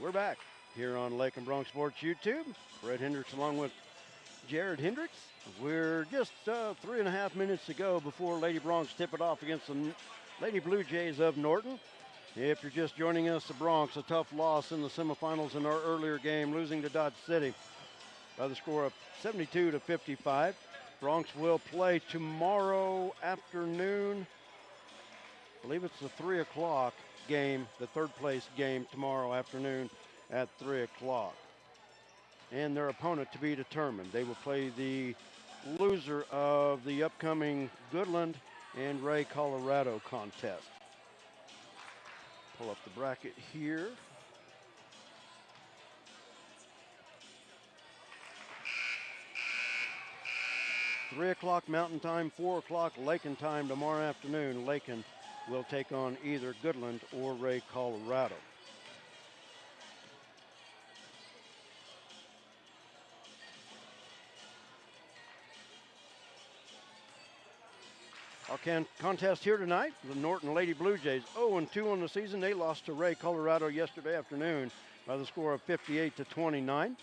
We're back here on Lakin Bronx Sports YouTube. Brett Hendricks along with Jared Hendricks. We're just 3.5 minutes to go before Lady Bronx tip it off against the Lady Blue Jays of Norton. If you're just joining us, the Bronx, a tough loss in the semifinals in our earlier game, losing to Dodge City by the score of 72-55. Bronx will play tomorrow afternoon. I believe it's the 3 o'clock game, the third place game tomorrow afternoon at 3 o'clock. And their opponent to be determined. They will play the loser of the upcoming Goodland and Ray, Colorado contest. Pull up the bracket here. Three o'clock Mountain Time, 4 o'clock Lakin time tomorrow afternoon. Lakin will take on either Goodland or Ray, Colorado. Our contest here tonight, the Norton Lady Blue Jays, 0-2 on the season. They lost to Ray, Colorado yesterday afternoon by the score of 58-29.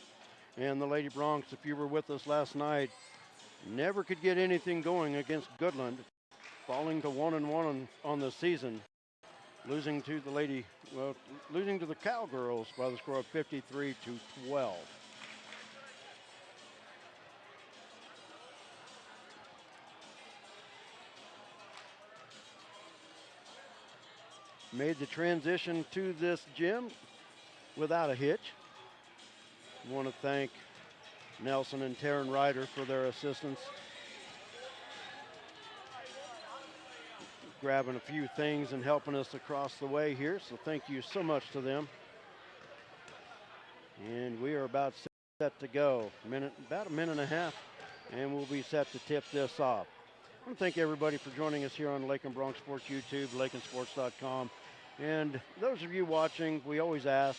And the Lady Bronx, if you were with us last night, never could get anything going against Goodland, falling to 1-1 on the season, losing to the Cowgirls by the score of 53-12. Made the transition to this gym without a hitch. I want to thank Nelson and Taryn Ryder for their assistance. Grabbing a few things and helping us across the way here, so thank you so much to them. And we are about set to go. About a minute and a half, and we'll be set to tip this off. I want to thank everybody for joining us here on Lakin Bronx Sports YouTube, lakinsports.com. And those of you watching, we always ask,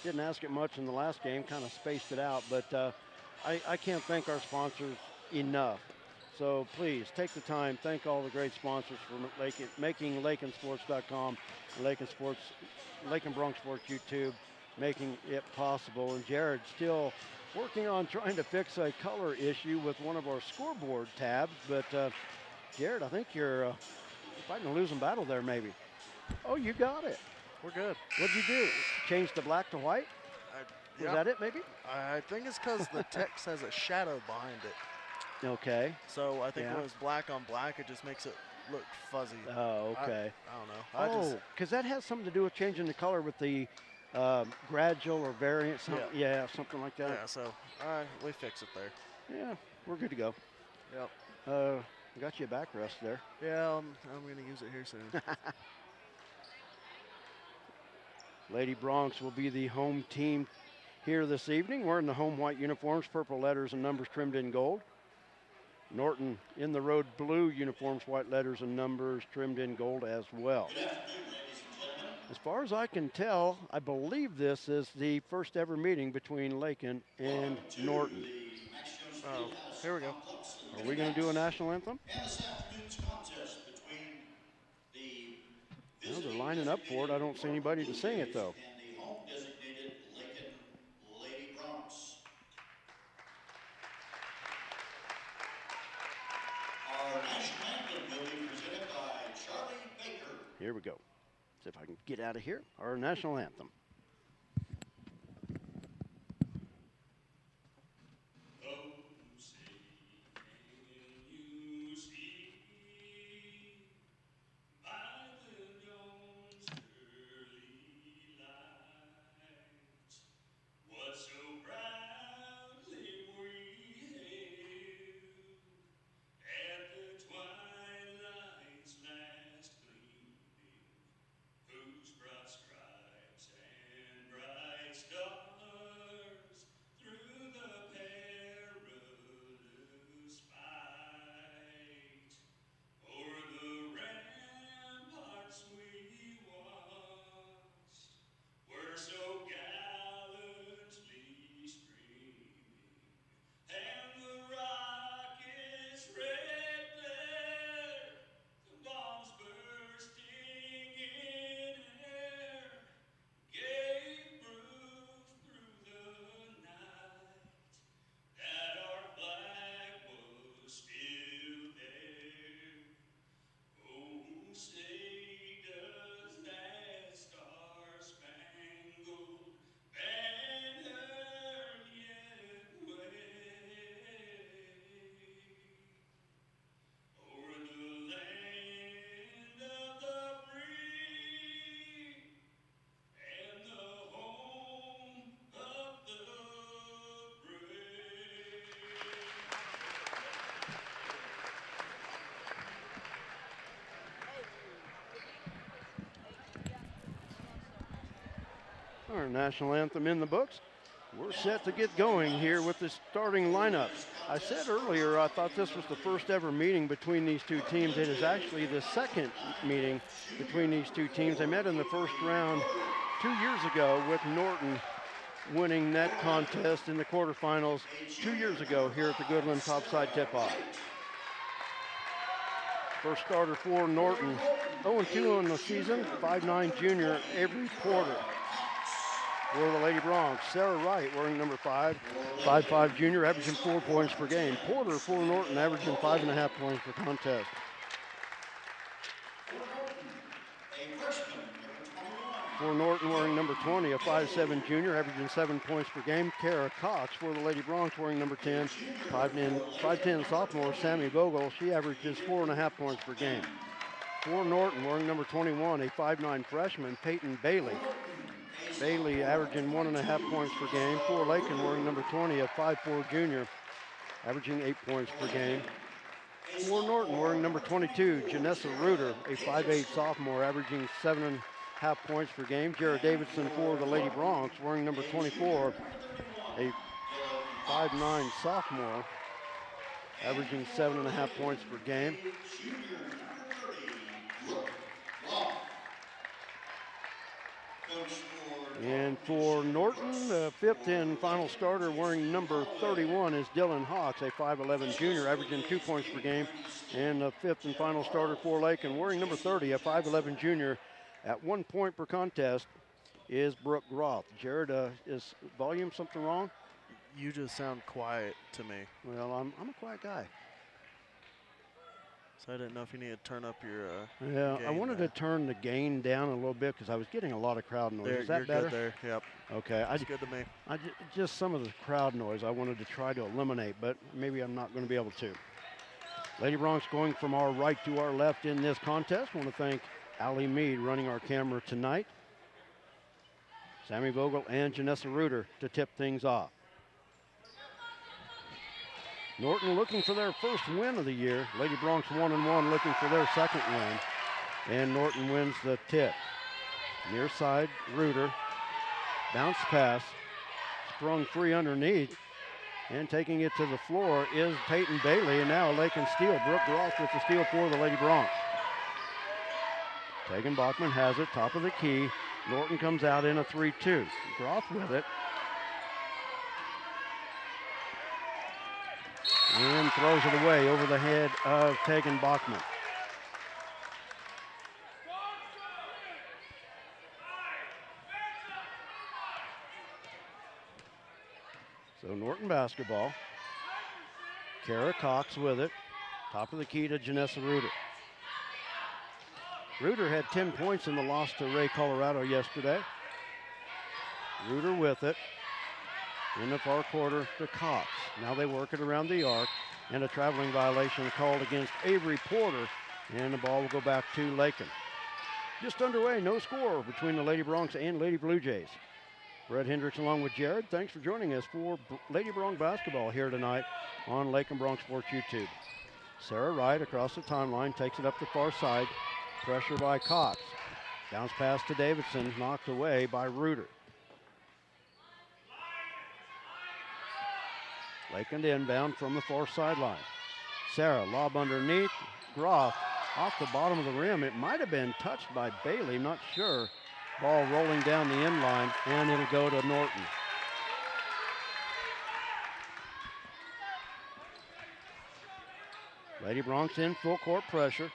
didn't ask it much in the last game, kind of spaced it out, but I can't thank our sponsors enough. So please take the time, thank all the great sponsors for making lakinsports.com, Lakin Bronx Sports YouTube, making it possible. And Jared's still working on trying to fix a color issue with one of our scoreboard tabs. But Jared, I think you're fighting a losing battle there maybe. Oh, you got it. We're good. What'd you do? Change the black to white? Is that it maybe? I think it's because the text has a shadow behind it. Okay. So I think when it's black on black, it just makes it look fuzzy. Oh, okay. I don't know. Because that has something to do with changing the color with the gradual or variant. Yeah, something like that. Yeah, so we fix it there. Yeah, we're good to go. Yep. Got you a back rest there. Yeah, I'm going to use it here soon. Lady Bronx will be the home team here this evening. We're in the home white uniforms, purple letters and numbers trimmed in gold. Norton in the road blue uniforms, white letters and numbers trimmed in gold as well. As far as I can tell, I believe this is the first ever meeting between Lakin and Norton. Oh, here we go. Are we going to do a national anthem? Well, they're lining up for it. I don't see anybody to sing it, though. Here we go. See if I can get out of here. Our national anthem. our national anthem in the books. We're set to get going here with the starting lineups. I said earlier I thought this was the first ever meeting between these two teams. It is actually the second meeting between these two teams. They met in the first round 2 years ago with Norton winning that contest in the quarterfinals 2 years ago here at the Goodland Topside Tipoff. First starter for Norton, 0-2 on the season, 5'9" junior Avery Porter. For the Lady Broncs, Sarah Wright wearing number 5, 5'5" junior, averaging 4 points per game. Porter for Norton, averaging 5.5 points per contest. For Norton wearing number 20, a 5'7" junior, averaging 7 points per game. Kara Cox for the Lady Broncs wearing number 10, 5'10" sophomore Sammy Vogel. She averages 4.5 points per game. For Norton wearing number 21, a 5'9" freshman, Peyton Bailey. Bailey averaging 1.5 points per game. For Lakin wearing number 20, a 5'4" junior, averaging 8 points per game. For Norton wearing number 22, Janessa Reuter, a 5'8" sophomore, averaging 7.5 points per game. Jared Davidson for the Lady Broncs wearing number 24, a 5'9" sophomore, averaging 7.5 points per game. And for Norton, the fifth and final starter wearing number 31 is Dylan Hawks, a 5'11" junior, averaging 2 points per game. And the fifth and final starter for Lakin wearing number 30, a 5'11" junior, at 1 point per contest, is Brooke Groth. Jared, is volume something wrong? You just sound quiet to me. Well, I'm a quiet guy. So I didn't know if you need to turn up your Yeah, I gain wanted there. to turn the gain down a little bit because I was getting a lot of crowd noise. There, Is that you're better? good there, yep. Okay. That's good to me. Just some of the crowd noise I wanted to try to eliminate, but maybe I'm not going to be able to. Lady Broncs going from our right to our left in this contest. I want to thank Allie Mead running our camera tonight. Sammy Vogel and Janessa Reuter to tip things off. Norton looking for their first win of the year. Lady Broncs 1-1 looking for their second win. And Norton wins the tip. Near side, Reuter. Bounce pass. Sprung free underneath. And taking it to the floor is Peyton Bailey. And now a Lakin steal. Brooke Groth with the steal for the Lady Broncs. Tegan Bachman has it, top of the key. Norton comes out in a 3-2. Groth with it. And throws it away over the head of Tegan Bachman. So Norton basketball. Kara Cox with it. Top of the key to Janessa Reuter. Reuter had 10 points in the loss to Ray, Colorado yesterday. Reuter with it. In the far quarter to Cox. Now they work it around the arc, and a traveling violation called against Avery Porter, and the ball will go back to Lakin. Just underway, no score between the Lady Broncs and Lady Blue Jays. Brett Hendricks along with Jared. Thanks for joining us for Lady Broncs basketball here tonight on Lakin Broncs Sports YouTube. Sarah Wright across the timeline takes it up the far side. Pressure by Cox. Bounce pass to Davidson, knocked away by Reuter. Lakin inbound from the far sideline. Sarah, lob underneath. Groth off the bottom of the rim. It might have been touched by Bailey, not sure. Ball rolling down the end line, and it'll go to Norton. Lady Broncs in full court pressure.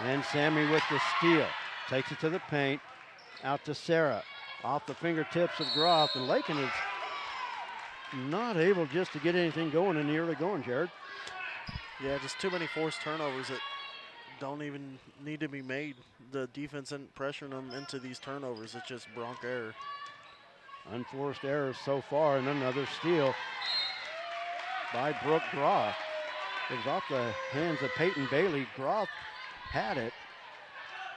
And Sammy with the steal. Takes it to the paint. Out to Sarah. Off the fingertips of Groth, and Lakin is not able just to get anything going in the early going, Jared. Yeah, just too many forced turnovers that don't even need to be made. The defense isn't pressuring them into these turnovers. It's just Bronc error. Unforced errors so far, and another steal by Brooke Groth. It was off the hands of Peyton Bailey. Groth had it.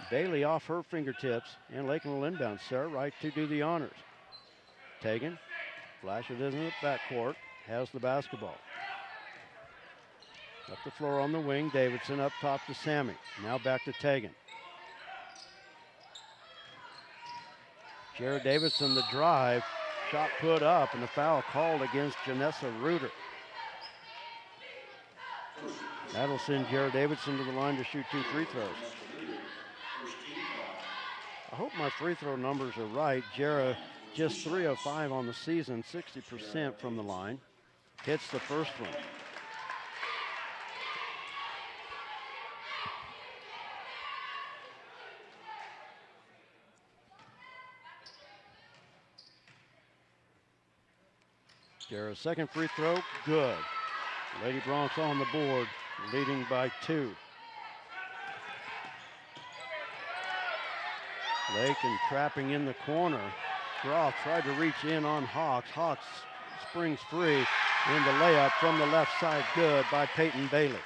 Bailey off her fingertips, and Lakin will inbound. Sarah Wright to do the honors. Tegan. Flash it in the backcourt, has the basketball. Up the floor on the wing, Davidson up top to Sammy. Now back to Tegan. Jared Davidson, the drive, shot put up, and a foul called against Janessa Reuter. That'll send Jared Davidson to the line to shoot 2 free throws. I hope my free throw numbers are right. Jared just 3 of 5 on the season, 60% from the line. Hits the first one. Jared's second free throw, good. Lady Bronx on the board, leading by 2. Lakin trapping in the corner. Groff tried to reach in on Hawks. Hawks springs free in the layup from the left side, good by Peyton Bailey.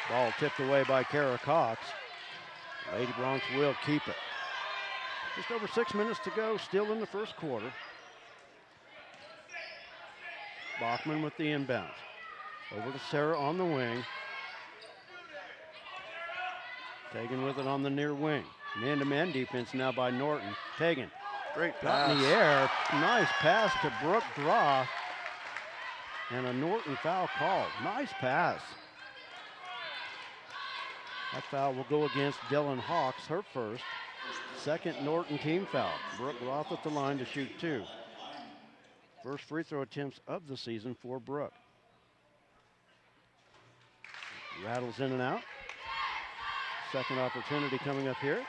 Ball tipped away by Kara Cox. Lady Bronx will keep it. Just over 6 minutes to go, still in the first quarter. Bachman with the inbound. Over to Sarah on the wing. Tegan with it on the near wing. Man-to-man defense now by Norton. Tegan. Great Got pass. in the air. Nice pass to Brooke Groff. And a Norton foul called. Nice pass. That foul will go against Dylan Hawks, her first. Second Norton team foul. Brooke Groff at the line to shoot 2. First free throw attempts of the season for Brooke. Rattles in and out. Second opportunity coming up here.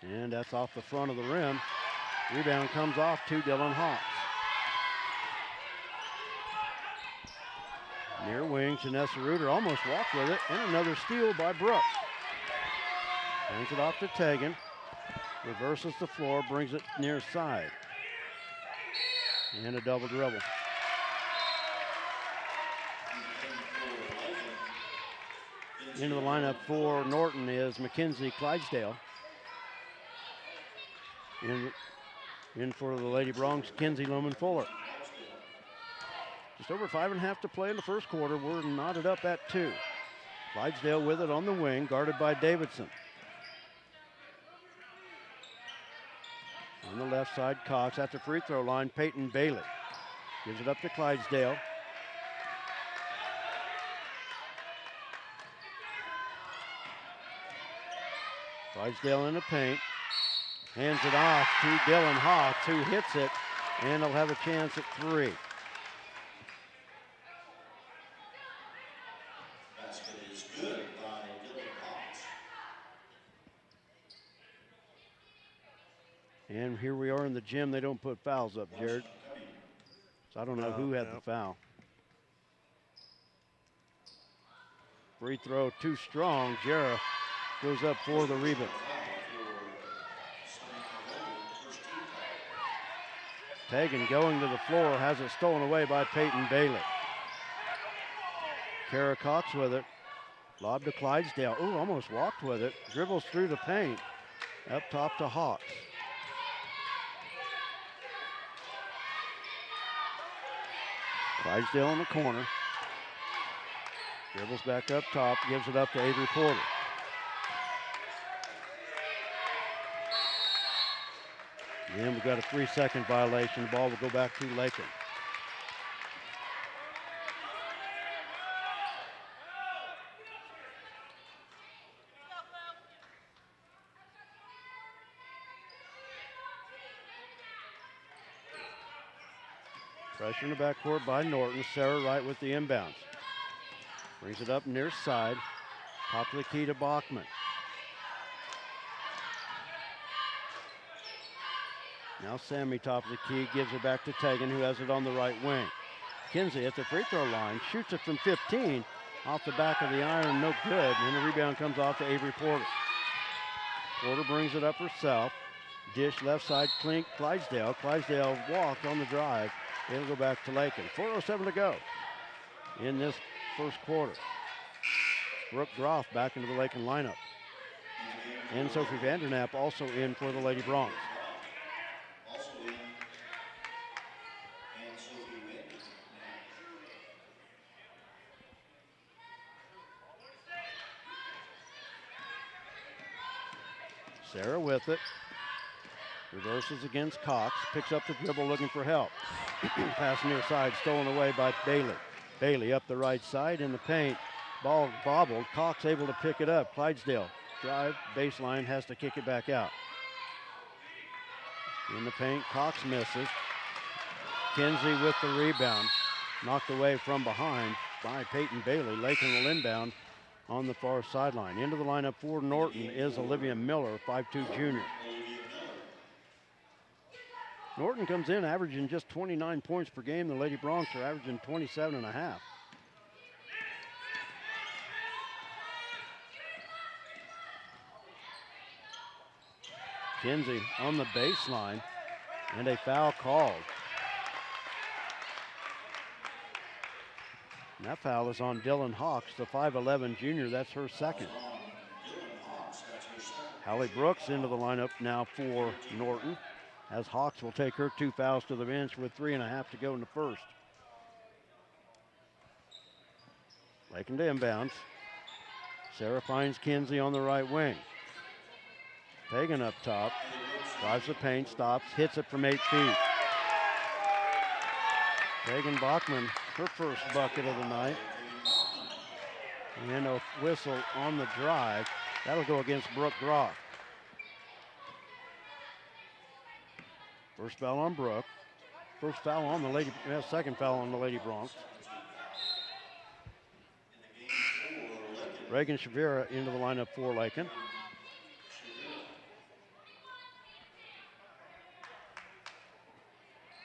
And that's off the front of the rim. Rebound comes off to Dylan Hawks. Near wing, Janessa Reuter almost walked with it, and another steal by Brooke. Hands it off to Tegan. Reverses the floor, brings it near side. And a double dribble. Into the lineup for Norton is Mackenzie Clydesdale. In for the Lady Bronx, Kenzie Loman Fuller. Just over 5.5 to play in the first quarter. We're knotted up at 2. Clydesdale with it on the wing, guarded by Davidson. On the left side, Cox at the free throw line, Peyton Bailey. Gives it up to Clydesdale. Clydesdale in the paint. Hands it off to Dylan Hawks, who hits it, and he'll have a chance at 3. Basket is good by Dylan Hawks. And here we are in the gym. They don't put fouls up, Jared. So I don't know who had the foul. Free throw too strong. Jarrah goes up for the rebound. Tegan going to the floor, has it stolen away by Peyton Bailey. Kara Cox with it. Lob to Clydesdale. Ooh, almost walked with it. Dribbles through the paint. Up top to Hawks. Clydesdale in the corner. Dribbles back up top, gives it up to Avery Porter. And we've got a 3-second violation. The ball will go back to Lakin. Pressure in the backcourt by Norton. Sarah Wright with the inbounds. Brings it up near side. Top of the key to Bachman. Now Sammy top of the key, gives it back to Tegan, who has it on the right wing. Kinsey at the free throw line, shoots it from 15, off the back of the iron, no good, and the rebound comes off to Avery Porter. Porter brings it up herself. Dish left side, Clink, Clydesdale. Clydesdale walked on the drive. It'll go back to Lakin. 4:07 to go in this first quarter. Brooke Groff back into the Lakin lineup. and Sophie Vandernap also in for the Lady Bronx. Also in, and Sophie Wind. Sarah with it. Reverses against Cox. Picks up the dribble looking for help. Pass near side stolen away by Bailey. Bailey up the right side in the paint. Ball bobbled. Cox able to pick it up. Clydesdale drive baseline, has to kick it back out. In the paint, Cox misses. Kinsey with the rebound. Knocked away from behind by Peyton Bailey. Lakin will inbound on the far sideline. Into the lineup for Norton is Olivia Miller, 5'2" junior. Norton comes in averaging just 29 points per game. The Lady Bronx are averaging 27.5. Kinsey on the baseline, and a foul called. And that foul is on Dylan Hawks, the 5'11" junior. That's her second. Hallie Brooks into the lineup now for Norton, as Hawks will take her 2 fouls to the bench with 3.5 to go in the first. Lakin to inbounds. Sarah finds Kinsey on the right wing. Pagan up top, drives the paint, stops, hits it from 8 feet. Pagan Bachman, her first bucket of the night. And a whistle on the drive. That'll go against Brooke Groff. First foul on Brooke. First foul on the Lady, second foul on the Lady Bronx. Reagan Shavira into the lineup for Lakin.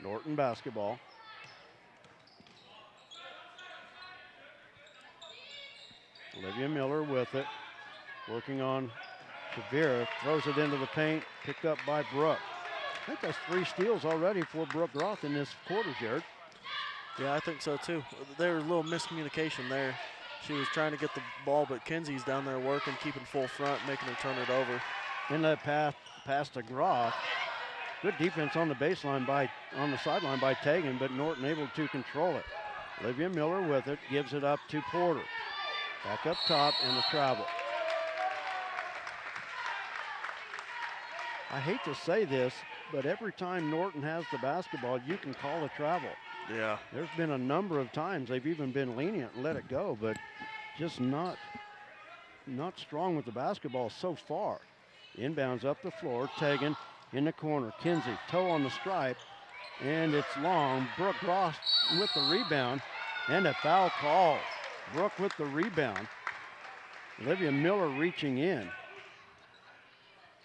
Norton basketball. Olivia Miller with it. Working on Shavira. Throws it into the paint. Picked up by Brooke. I think that's 3 steals already for Brooke Groff in this quarter, Jared. Yeah, I think so too. There was a little miscommunication there. She was trying to get the ball, but Kinsey's down there working, keeping full front, making her turn it over. In that pass to Groff. Good defense on the baseline on the sideline by Tegan, but Norton able to control it. Olivia Miller with it, gives it up to Porter. Back up top and the travel. I hate to say this, but every time Norton has the basketball, you can call a travel. Yeah. There's been a number of times they've even been lenient and let it go, but just not strong with the basketball so far. Inbounds up the floor, Tegan in the corner. Kinsey, toe on the stripe, and it's long. Brooke Groff with the rebound, and a foul call. Brooke with the rebound. Olivia Miller reaching in.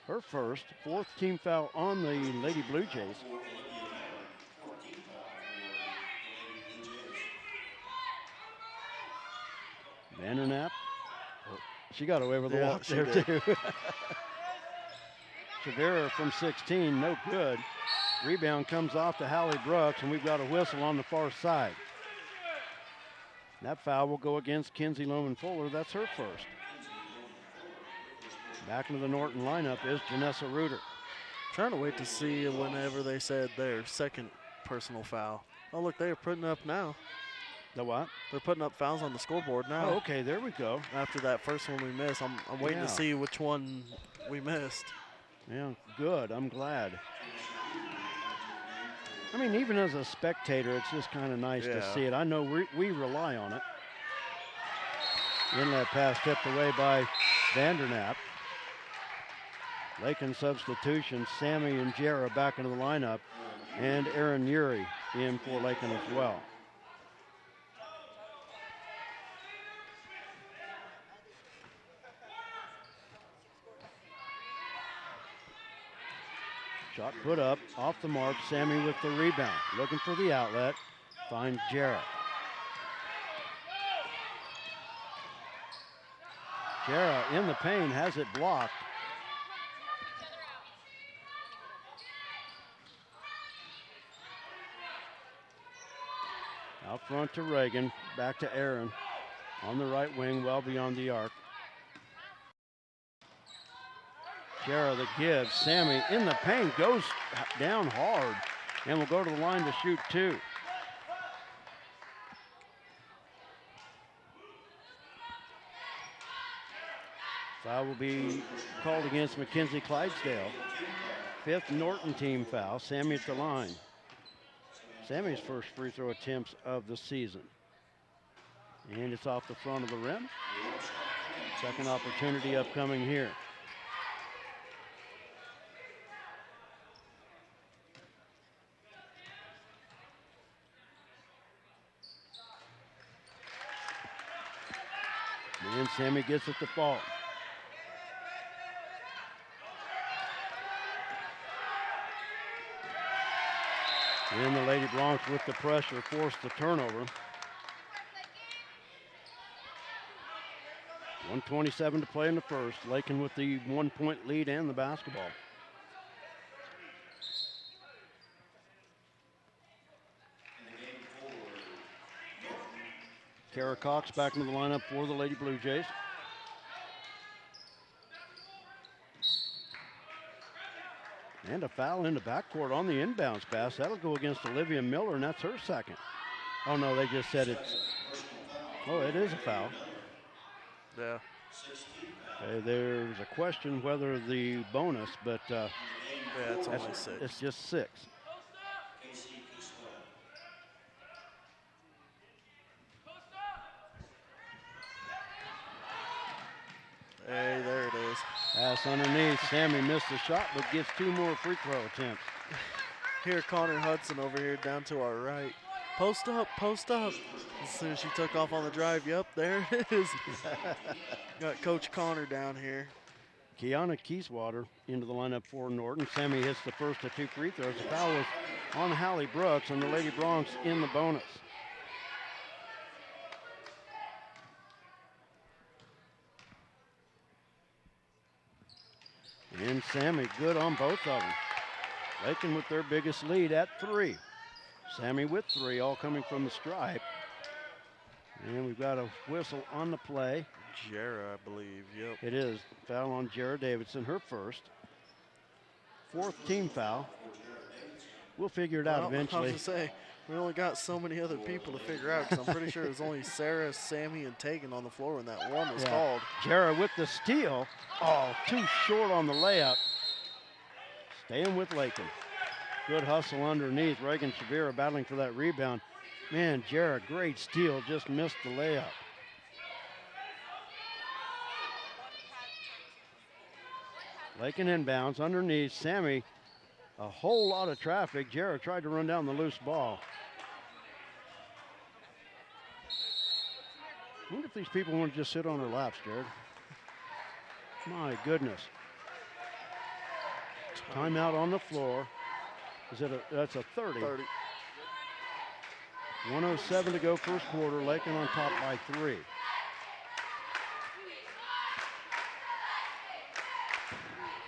Her first, 4th team foul on the Lady Blue Jays. Vandernap. Oh, she got away with a walk there too. Shavira from 16, no good. Rebound comes off to Hallie Brooks, and we've got a whistle on the far side. That foul will go against Kinsey Loman Fuller. That's her first. Back into the Norton lineup is Janessa Reuter. Trying to wait to see whenever they said their second personal foul. Oh, look, they are putting up now. The what? They're putting up fouls on the scoreboard now. Oh, okay, there we go. After that first one we missed, I'm waiting to see which one we missed. Yeah, good. I'm glad. I mean, even as a spectator, it's just kind of nice to see it. I know we rely on it. Inlet pass tipped away by Vandernap. Lakin substitution. Sammy and Jera back into the lineup. And Aaron Urey in for Lakin as well. Shot put up, off the mark. Sammy with the rebound. Looking for the outlet. Finds Jera. Jera in the paint, has it blocked. Out front to Reagan, back to Aaron. On the right wing, well beyond the arc. Jara the give. Sammy in the paint, goes down hard, and will go to the line to shoot 2. Foul will be called against Mackenzie Clydesdale. 5th Norton team foul. Sammy at the line. Sammy's first free throw attempts of the season. And it's off the front of the rim. Second opportunity upcoming here. And Sammy gets it to fall. And the Lady Broncs with the pressure forced the turnover. 1:27 to play in the first. Lakin with the 1-point lead and the basketball. Kara Cox back into the lineup for the Lady Blue Jays. And a foul in the backcourt on the inbounds pass. That'll go against Olivia Miller, and that's her second. Oh, no, they just said it's... Oh, it is a foul. Yeah. There's a question whether the bonus, but Yeah, it's only 6. It's just 6. Hey, there it is. Pass underneath. Sammy missed the shot, but gets 2 more free throw attempts. Here, Connor Hudson over here down to our right. Post up, post up. As soon as she took off on the drive, yep, there it is. Got Coach Connor down here. Kiana Kieswater into the lineup for Norton. Sammy hits the first of 2 free throws. The foul was on Hallie Brooks, and the Lady Broncs in the bonus. And Sammy good on both of them. Lakin with their biggest lead at 3. Sammy with 3, all coming from the stripe. And we've got a whistle on the play. Jara, I believe, yep. It is. Foul on Jara Davidson, her first. 4th team foul. We'll figure it out eventually. I was going to say, we only got so many other people to figure out because I'm pretty sure it was only Sarah, Sammy, and Tegan on the floor when that one was called. Jara with the steal. Oh, too short on the layup. Staying with Lakin. Good hustle underneath. Reagan Shavira battling for that rebound. Man, Jara, great steal, just missed the layup. Lakin inbounds underneath. Sammy, a whole lot of traffic. Jara tried to run down the loose ball. I wonder if these people want to just sit on their laps, Jared. My goodness. Timeout on the floor. That's a 30. 1:07 to go first quarter. Lakin on top by 3.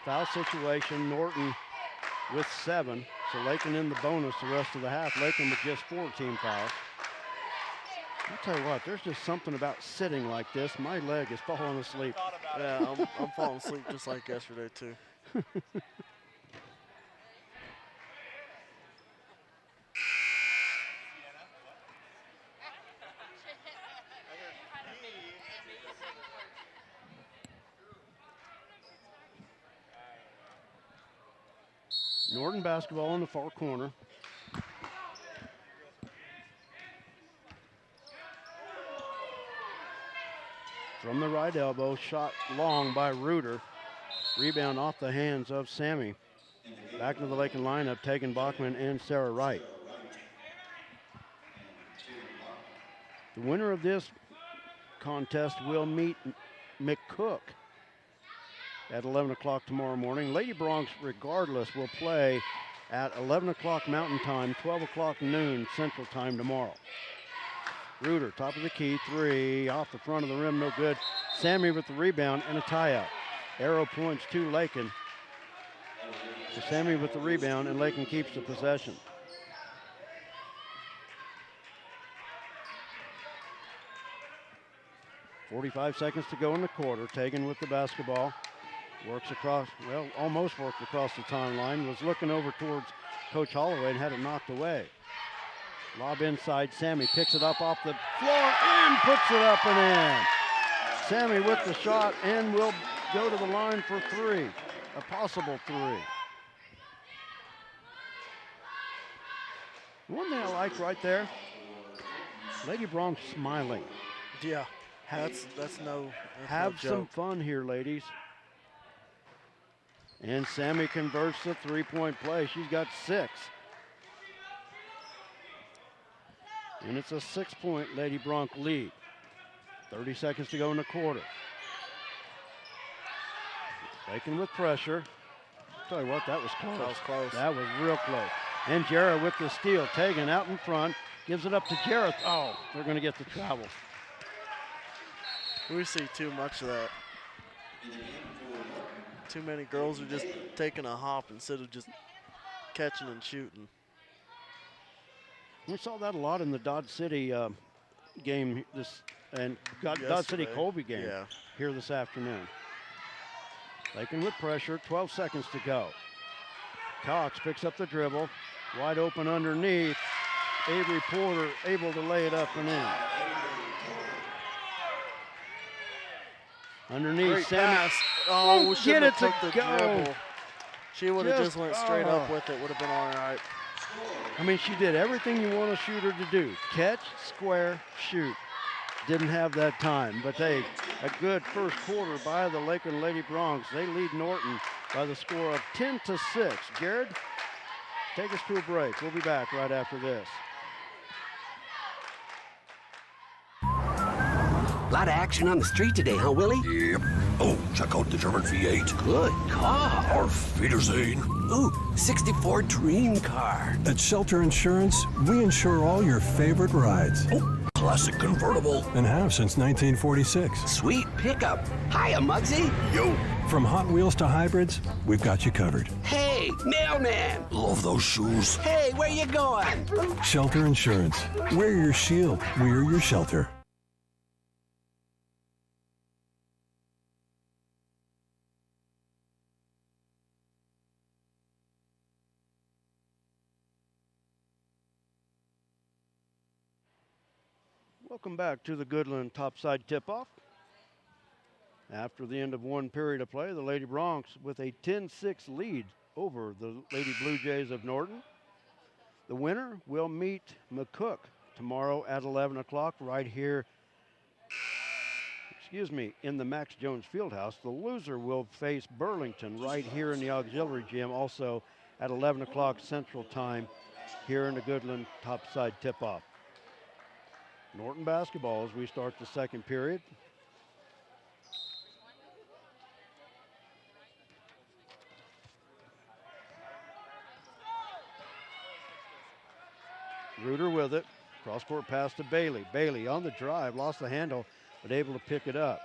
Foul situation, Norton with 7. So Lakin in the bonus the rest of the half. Lakin with just 4 team fouls. I'll tell you what, there's just something about sitting like this. My leg is falling asleep. Yeah, I'm falling asleep just like yesterday, too. Norton basketball in the far corner. From the right elbow, shot long by Reuter. Rebound off the hands of Sammy. Back into the Lakin lineup, Tegan Bachman and Sarah Wright. The winner of this contest will meet McCook at 11 o'clock tomorrow morning. Lady Broncs, regardless, will play at 11 o'clock Mountain Time, 12 o'clock noon Central Time tomorrow. Reuter, top of the key, 3, off the front of the rim, no good. Sammy with the rebound and a tie-out. Arrow points to Lakin. So Sammy with the rebound, and Lakin keeps the possession. .45 seconds to go in the quarter. Tegan with the basketball. Works across, well, almost worked across the timeline. Was looking over towards Coach Holloway and had it knocked away. Lob inside, Sammy picks it up off the floor and puts it up and in. Sammy with the shot and will go to the line for three, a possible three. One thing I like right there, Lady Bronx smiling. Yeah, that's no Have some joke. fun here, ladies. And Sammy converts the three-point play. She's got 6. And it's a 6-point Lady Bronx lead. 30 seconds to go in the quarter. Lakin with pressure. Tell you what, that was close. That was close. That was real close. And Jarrett with the steal. Tegan out in front. Gives it up to Jarrett. Oh, they're going to get the travel. We see too much of that. Too many girls are just taking a hop instead of just catching and shooting. We saw that a lot in the Dodge City game Dodge City Colby game here this afternoon. Lakin with pressure, 12 seconds to go. Cox picks up the dribble, wide open underneath. Avery Porter able to lay it up and in. Underneath, Great Sammy. pass. Oh, Get it to the go. dribble. She would have just went straight up with it. Would have been all right. I mean, she did everything you want a shooter to do. Catch, square, shoot. Didn't have that time, but hey, a good first quarter by the Lakin Lady Bronx. They lead Norton by the score of 10-6. Jared, take us to a break. We'll be back right after this. A lot of action on the street today, huh, Willie? Yep. Oh, check out the German V8. Good car. Auf Wiedersehen. Ooh, 64 dream car. At Shelter Insurance, we insure all your favorite rides Oh, classic convertible. and have since 1946. Sweet pickup. Hiya, Muggsy. Yo, From Hot Wheels to hybrids, we've got you covered. Hey, mailman. love those shoes. Hey, where you going? Shelter Insurance. We're your shield. We're your shelter. Welcome back to the Goodland Topside Tip-Off. After the end of one period of play, the Lady Bronx with a 10-6 lead over the Lady Blue Jays of Norton. The winner will meet McCook tomorrow at 11 o'clock right here, in the Max Jones Fieldhouse. The loser will face Burlington right here in the auxiliary gym, also at 11 o'clock Central Time here in the Goodland Topside Tip-Off. Norton basketball as we start the second period. Reuter with it. Cross-court pass to Bailey. Bailey on the drive, lost the handle, but able to pick it up.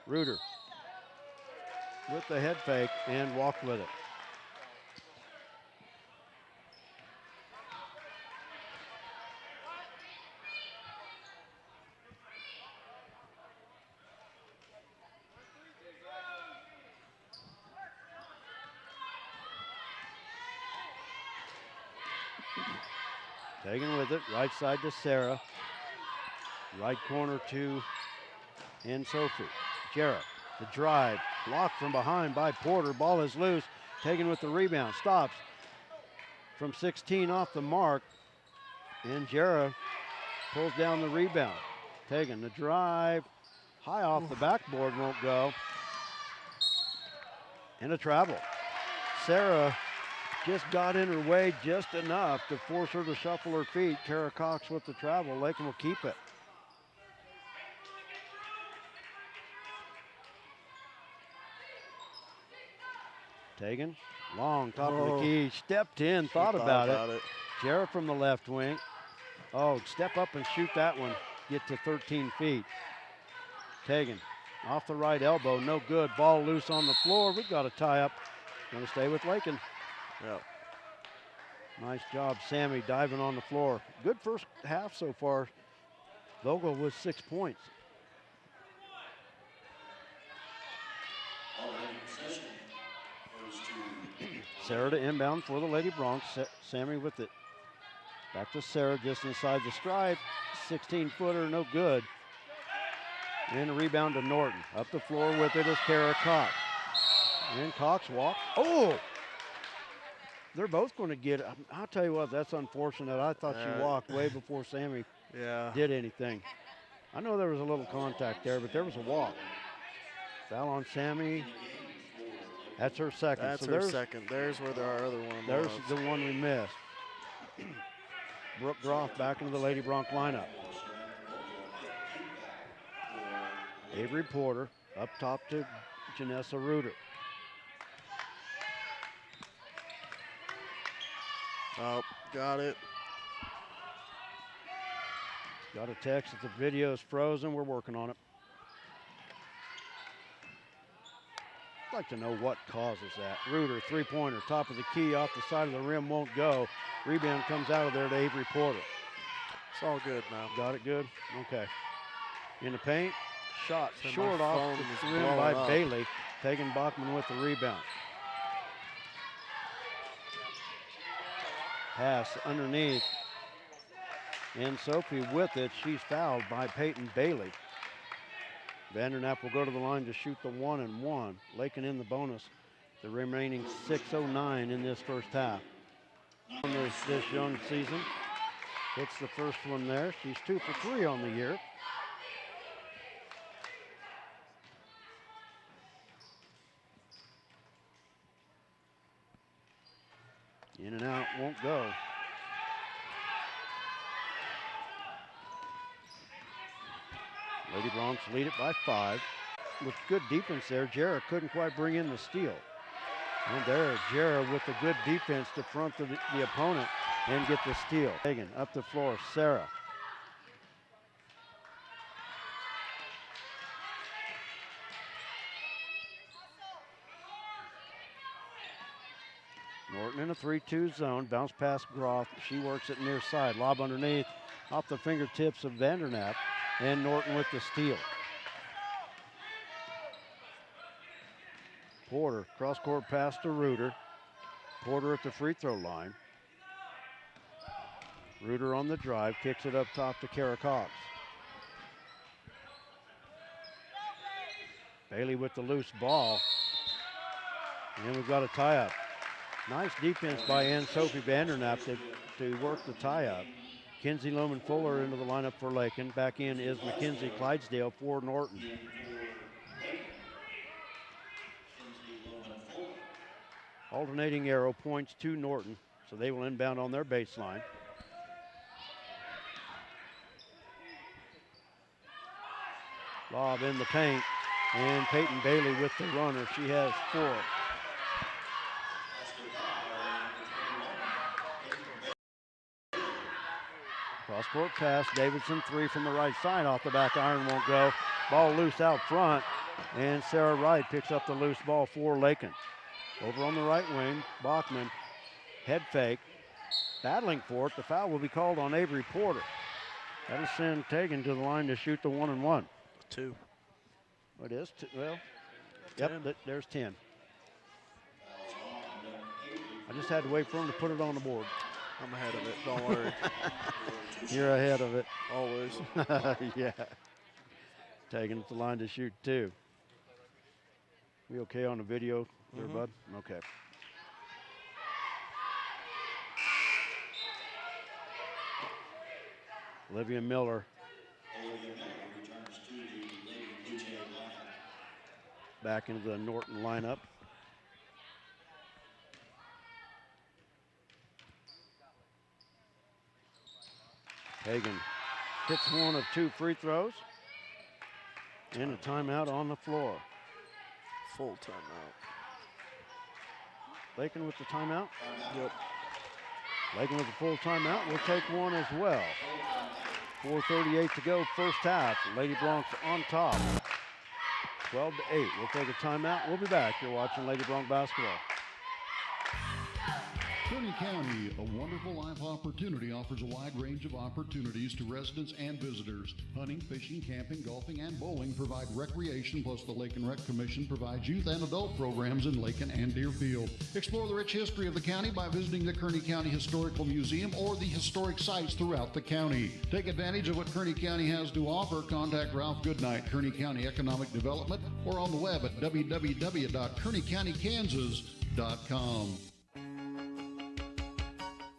Reuter with the head fake and walked with it. Taken with it, right side to Sarah. Right corner to Sophie. Jarrett, the drive, blocked from behind by Porter. Ball is loose, taken with the rebound, stops from 16 off the mark. And Jarrett pulls down the rebound. Taken the drive, high off the backboard, won't go. And a travel. Sarah just got in her way just enough to force her to shuffle her feet. Tara Cox with the travel. Lakin will keep it. Taken, long, top of the key, stepped in, thought about it. Jarrett from the left wing. Oh, step up and shoot that one. Get to 13 feet. Taken, off the right elbow, no good. Ball loose on the floor. We've got a tie up. Going to stay with Lakin. Yep. Nice job, Sammy, diving on the floor. Good first half so far. Vogel with 6 points. Sarah to inbound for the Lady Bronx. Sammy with it. Back to Sarah just inside the stripe. 16-footer, no good. And a rebound to Norton. Up the floor with it is Kara Cox. And Cox walk. Oh! They're both going to get it. I'll tell you what, that's unfortunate. I thought she walked way before Sammy did anything. I know there was a little contact there, but there was a walk. Foul on Sammy. That's her second. That's so her second. There's where our other one There's was. the one we missed. Brooke Groff back into the Lady Bronx lineup. Avery Porter up top to Janessa Reuter. Oh, got it. Got a text that the video's frozen. We're working on it. I'd like to know what causes that. Reuter, three-pointer, top of the key, off the side of the rim, won't go. Rebound comes out of there to Avery Porter. It's all good now. Got it good? Okay. In the paint, shot So short my off phone the is rim blowing by up. Bailey. Tegan Bachman with the rebound. Pass underneath. And Sophie with it. She's fouled by Peyton Bailey. Vandernapp will go to the line to shoot the 1-and-1. Lakin in the bonus. The remaining 6:09 in this first half. On this young season. Hits the first one there. She's 2 for 3 on the year. In and out, won't go. Lady Bronx lead it by 5. With good defense there, Jarrah couldn't quite bring in the steal. And there, Jarrah with the good defense to front the opponent and get the steal. Hagan up the floor, Sarah. Norton in a 3-2 zone, bounce pass Groff. She works it near side, lob underneath, off the fingertips of Vandernapp, and Norton with the steal. Porter, cross-court pass to Reuter. Porter at the free throw line. Reuter on the drive, kicks it up top to Kara Cox. Bailey with the loose ball. And we've got a tie-up. Nice defense by Sophie Vandernapp to work the tie-up. Kinsey Lohman-Fuller into the lineup for Lakin. Back in is Mackenzie Clydesdale for Norton. Alternating arrow points to Norton, so they will inbound on their baseline. Lob in the paint, and Peyton Bailey with the runner. She has 4. Cross-court pass, Davidson 3 from the right side, off the back iron, won't go. Ball loose out front, and Sarah Wright picks up the loose ball for Lakin. Over on the right wing, Bachman, head fake, battling for it. The foul will be called on Avery Porter. That'll send Tegan to the line to shoot the 1-and-1. 2. It is, well, yep, there's 10. I just had to wait for him to put it on the board. I'm ahead of it, don't worry. You're ahead of it. Always. Yeah. Tegan at the line to shoot 2. We okay on the video there, bud? Okay. Olivia Miller. Back into the Norton lineup. Hagan hits one of 2 free throws. And a timeout on the floor. Full timeout. Lakin with the timeout. Yep. Lakin with the full timeout. We'll take one as well. 4:38 to go, first half. Lady Bronx on top. 12-8. We'll take a timeout. We'll be back. You're watching Lady Bronx basketball. Kearney County, a wonderful life opportunity, offers a wide range of opportunities to residents and visitors. Hunting, fishing, camping, golfing, and bowling provide recreation, plus the Lake and Rec Commission provides youth and adult programs in Lakin and Deerfield. Explore the rich history of the county by visiting the Kearney County Historical Museum or the historic sites throughout the county. Take advantage of what Kearney County has to offer. Contact Ralph Goodnight, Kearney County Economic Development, or on the web at www.kearneycountykansas.com.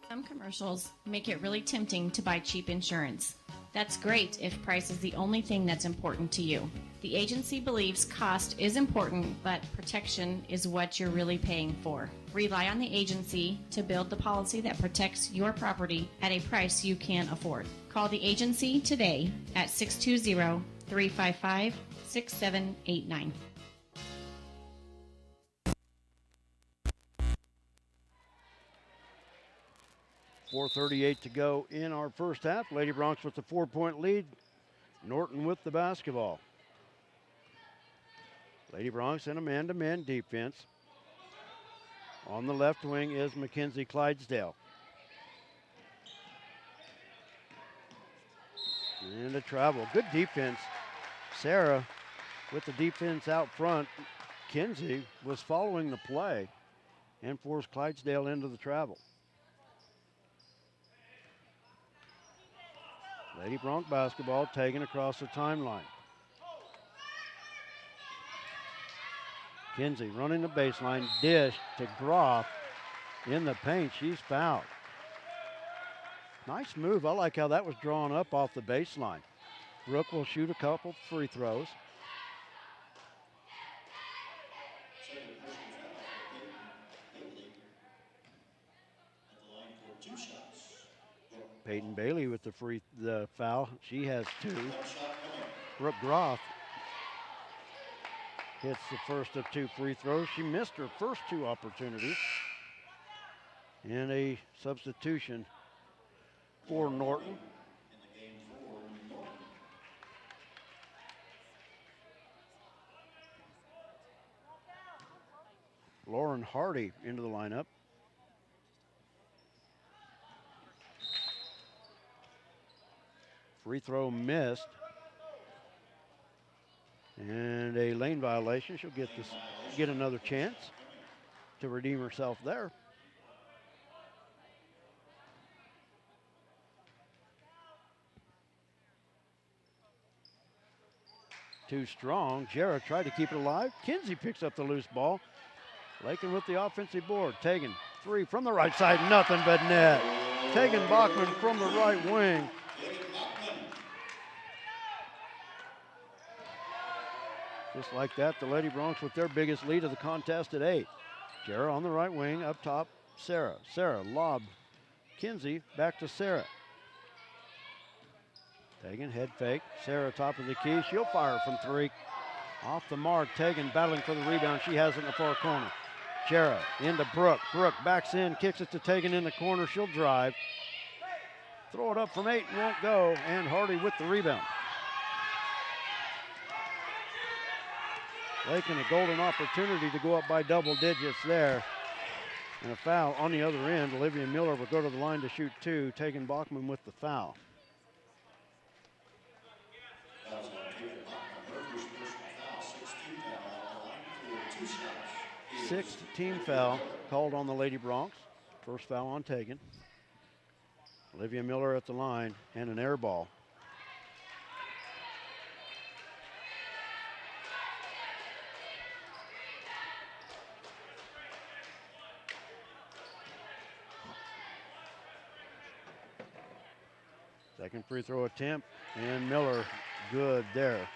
Some commercials make it really tempting to buy cheap insurance. That's great if price is the only thing that's important to you. The agency believes cost is important, but protection is what you're really paying for. Rely on the agency to build the policy that protects your property at a price you can afford. Call the agency today at 620-355-6789. 4:38 to go in our first half. Lady Bronx with the 4-point lead. Norton with the basketball. Lady Bronx in a man-to-man defense. On the left wing is Mackenzie Clydesdale. And a travel. Good defense. Sarah with the defense out front. Kinsey was following the play and forced Clydesdale into the travel. Lady Bronx basketball taken across the timeline. Kinsey running the baseline, dish to Groff in the paint. She's fouled. Nice move. I like how that was drawn up off the baseline. Brooke will shoot a couple free throws. Peyton Bailey with the foul. She has 2. Brooke Groff hits the first of 2 free throws. She missed her first 2 opportunities. And a substitution for Norton. Lauren Hardy into the lineup. Free throw missed. And a lane violation. She'll get another chance to redeem herself there. Too strong. Jarrah tried to keep it alive. Kinsey picks up the loose ball. Lakin with the offensive board. Tegan, 3 from the right side. Nothing but net. Tegan Bachman from the right wing. Just like that, the Lady Bronx with their biggest lead of the contest at 8. Jarrah on the right wing, up top, Sarah. Sarah lob. Kinsey back to Sarah. Tegan head fake. Sarah top of the key. She'll fire from 3. Off the mark. Tegan battling for the rebound. She has it in the far corner. Jarrah into Brooke. Brooke backs in, kicks it to Tegan in the corner. She'll drive. Throw it up from 8, won't go. And Hardy with the rebound. Lakin a golden opportunity to go up by double digits there. And a foul on the other end. Olivia Miller will go to the line to shoot 2. Tegan Bachman with the foul. 6th team foul called on the Lady Bronx. First foul on Tegan. Olivia Miller at the line and an air ball. Second free throw attempt, and Miller good there.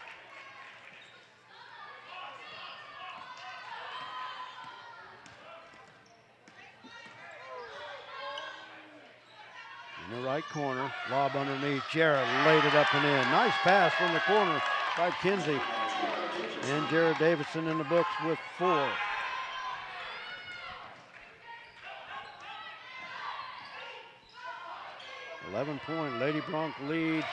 In the right corner, lob underneath. Jarrah laid it up and in. Nice pass from the corner by Kinsey. And Jarrah Davidson in the books with 4. .11 Lady Bronx lead.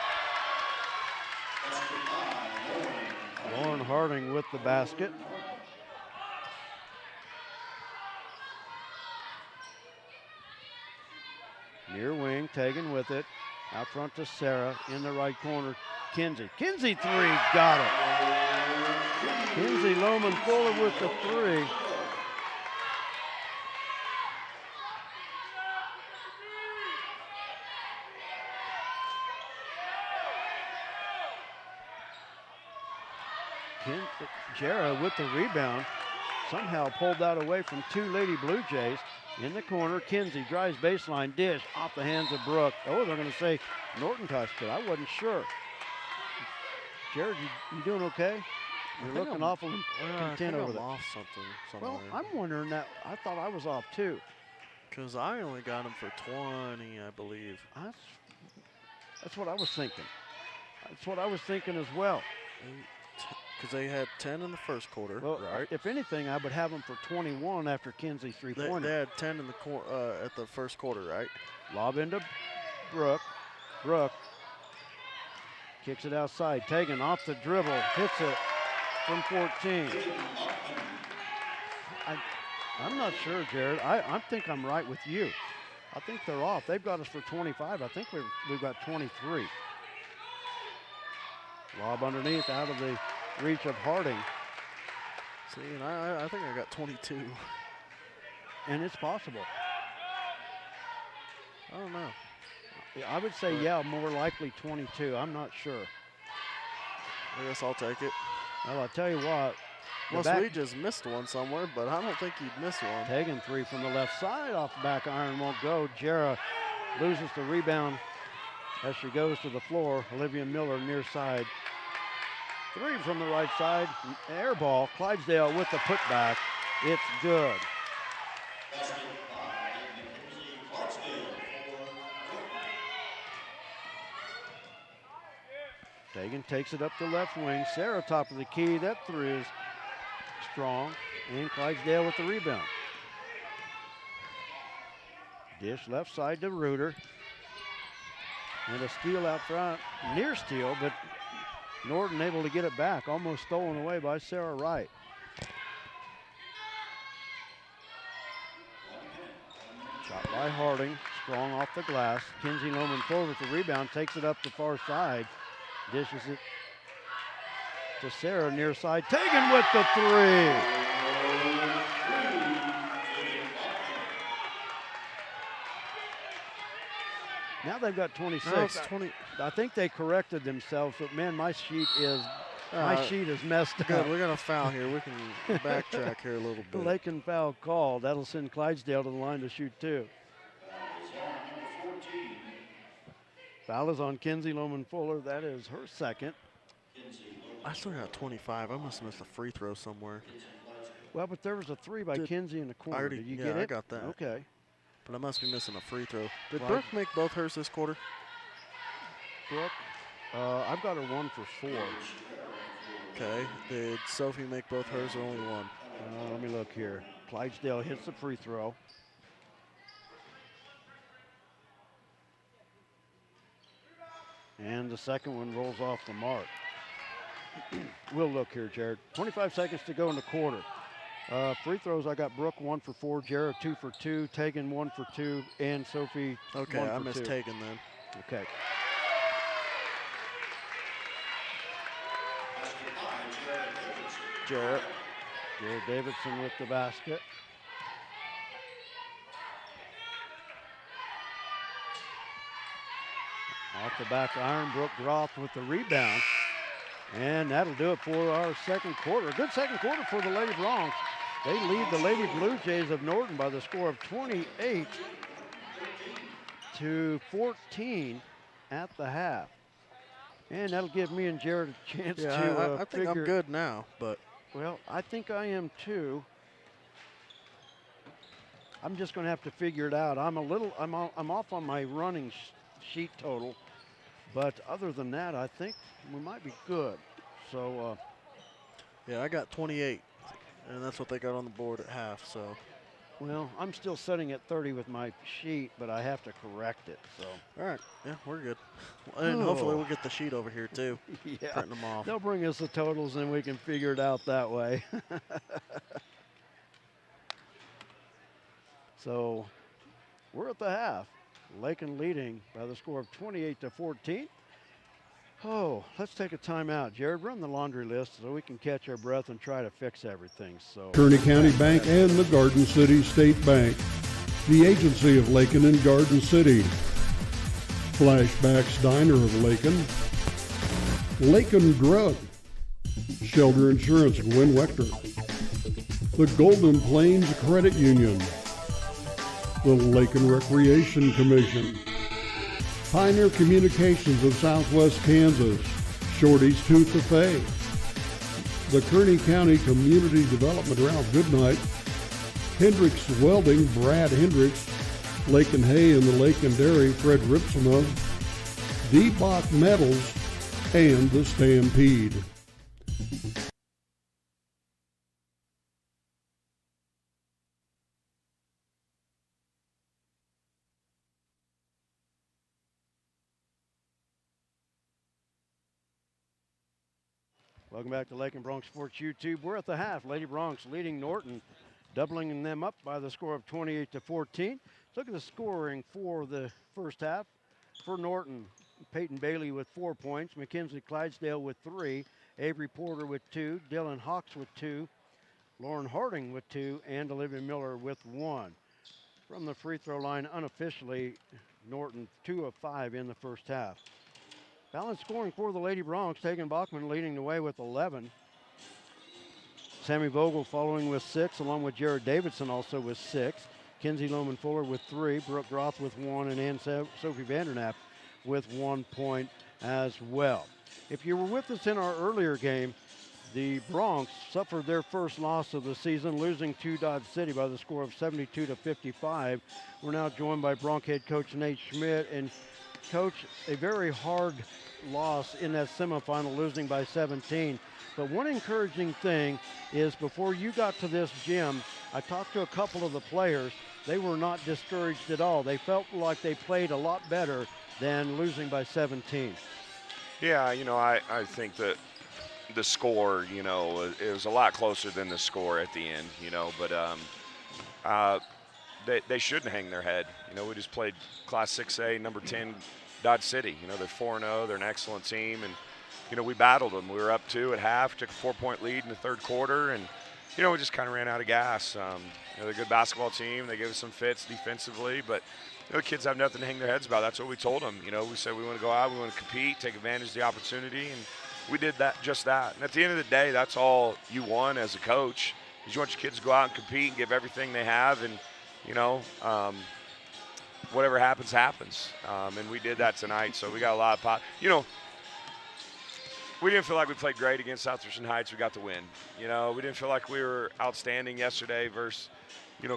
Lauren Harding with the basket. Near wing, Tegan with it. Out front to Sarah. In the right corner, Kinsey. Kinsey three, got it. Kinsey Loman Fuller with the three. Jara with the rebound. Somehow pulled that away from two Lady Blue Jays. In the corner, Kinsey drives baseline, dish off the hands of Brooke. Oh, they're going to say Norton touched it. I wasn't sure. Jared, you doing okay? You're looking awful content over there. Off something somewhere. Well, I'm wondering that. I thought I was off too. Because I only got him for 20, I believe. That's what I was thinking. That's what I was thinking as well. Because they had 10 in the first quarter, Well, right? if anything, I would have them for 21 after Kinsey's three-pointer. They had 10 in the at the first quarter, right? Lob into Brooke. Brooke kicks it outside. Tegan off the dribble, hits it from 14. I'm not sure, Jared. I think I'm right with you. I think they're off. They've got us for 25. I think we've got 23. Lob underneath, out of the reach of Harding. See, and I think I got 22. And it's possible. I don't know. Yeah, I would say, yeah, more likely 22. I'm not sure. I guess I'll take it. Well, I'll tell you what. Unless we just missed one somewhere, but I don't think you'd miss one. Tegan three from the left side off the back iron won't go. Jara loses the rebound as she goes to the floor. Olivia Miller near side. Three from the right side. Air ball. Clydesdale with the putback. It's good. Tegan takes it up the left wing. Sarah top of the key. That three is strong. And Clydesdale with the rebound. Dish left side to Reuter. And a steal out front. Near steal, but Norton able to get it back. Almost stolen away by Sarah Wright. Shot by Harding. Strong off the glass. Kinsey Loman Fuller with the rebound. Takes it up the far side. Dishes it to Sarah near side. Tegan with the three. Now they've got 26. No, it's 20. I think they corrected themselves, but man, my sheet is messed up. Good, we're gonna foul here. We can backtrack here a little bit. Lakin foul called. That'll send Clydesdale to the line to shoot two. Foul is on Kinsey Loman Fuller. That is her second. I still got 25. I must have missed a free throw somewhere. Well, but there was a three by Kinsey in the corner. Already, Did you get it? I got that. Okay. But I must be missing a free throw. Did Well, Brooke make both hers this quarter? Brooke, I've got her 1 for 4. Okay. Did Sophie make both hers or only one? Let me look here. Clydesdale hits the free throw. And the second one rolls off the mark. We'll look here, Jared. 25 seconds to go in the quarter. Free throws, I got Brooke 1 for 4, Jared 2 for 2, Tegan 1 for 2, and Sophie 1 for 2. Okay, I missed Tegan then. Okay. Jarrett. Jared Davidson with the basket. Off the back iron, Brooke Groth with the rebound. And that'll do it for our second quarter. A good second quarter for the Lady Bronx. They lead the Lady Blue Jays of Norton by the score of 28 to 14 at the half. And that'll give me and Jared a chance to I think I'm good now, but. Well, I think I am too. I'm just going to have to figure it out. I'm off on my running sheet total, but other than that, I think we might be good. So. Yeah, I got 28, and that's what they got on the board at half. So. Well, I'm still sitting at 30 with my sheet, but I have to correct it. So. All right. Yeah, we're good. And hopefully we'll get the sheet over here too. Yeah. Printing them off. They'll bring us the totals, and we can figure it out that way. So, we're at the half. Lakin leading by the score of 28-14. Oh, let's take a timeout. Jared, run the laundry list so we can catch our breath and try to fix everything. So, Kearney County Bank and the Garden City State Bank, the agency of Lakin and Garden City. Flashbacks Diner of Lakin, Lakin Drug, Shelter Insurance of Wynn Wechter, the Golden Plains Credit Union, the Lakin Recreation Commission, Pioneer Communications of Southwest Kansas, Shorty's Tooth Buffet, the Kearney County Community Development Ralph Goodnight, Hendricks Welding, Brad Hendricks, Lakin Hay and the Lakin Dairy, Fred Ripsima, D-Bach Metals, and the Stampede. welcome back to Lakin Bronx Sports YouTube. We're at the half. Lady Bronx leading Norton, doubling them up by the score of 28-14. Look at the scoring for the first half. For Norton, Peyton Bailey with 4 points, Mackenzie Clydesdale with 3, Avery Porter with 2, Dylan Hawks with 2, Lauren Harding with 2, and Olivia Miller with 1. From the free throw line, unofficially, Norton 2 of 5 in the first half. Balanced scoring for the Lady Bronx, Tegan Bachman leading the way with 11. Sammy Vogel following with 6, along with Jared Davidson also with 6. Kinsey Lohman Fuller with 3, Brooke Groth with 1, and Ann Sophie Vandernapp with 1 point as well. If you were with us in our earlier game, the Bronx suffered their first loss of the season, losing to Dodge City by the score of 72-55. We're now joined by Bronx head coach Nate Schmidt. And Coach, a very hard loss in that semifinal, losing by 17. But one encouraging thing is before you got to this gym, I talked to a couple of the players. They were not discouraged at all. They felt like they played a lot better than losing by 17. Yeah, I think that the score, it was a lot closer than the score at the end, but they shouldn't hang their head. We just played Class 6A, number 10, Dodge City. They're 4-0, they're an excellent team, and, we battled them. We were up 2 at half, took a 4-point lead in the third quarter, and, we just kind of ran out of gas. They're a good basketball team. They gave us some fits defensively, but the kids have nothing to hang their heads about. That's what we told them. We said we want to go out, we want to compete, take advantage of the opportunity, and we did just that. And at the end of the day, that's all you want as a coach, is you want your kids to go out and compete and give everything they have, and, whatever happens, happens. And we did that tonight, so we got a lot of pop. We didn't feel like we played great against South Richland Heights. We got the win. We didn't feel like we were outstanding yesterday versus,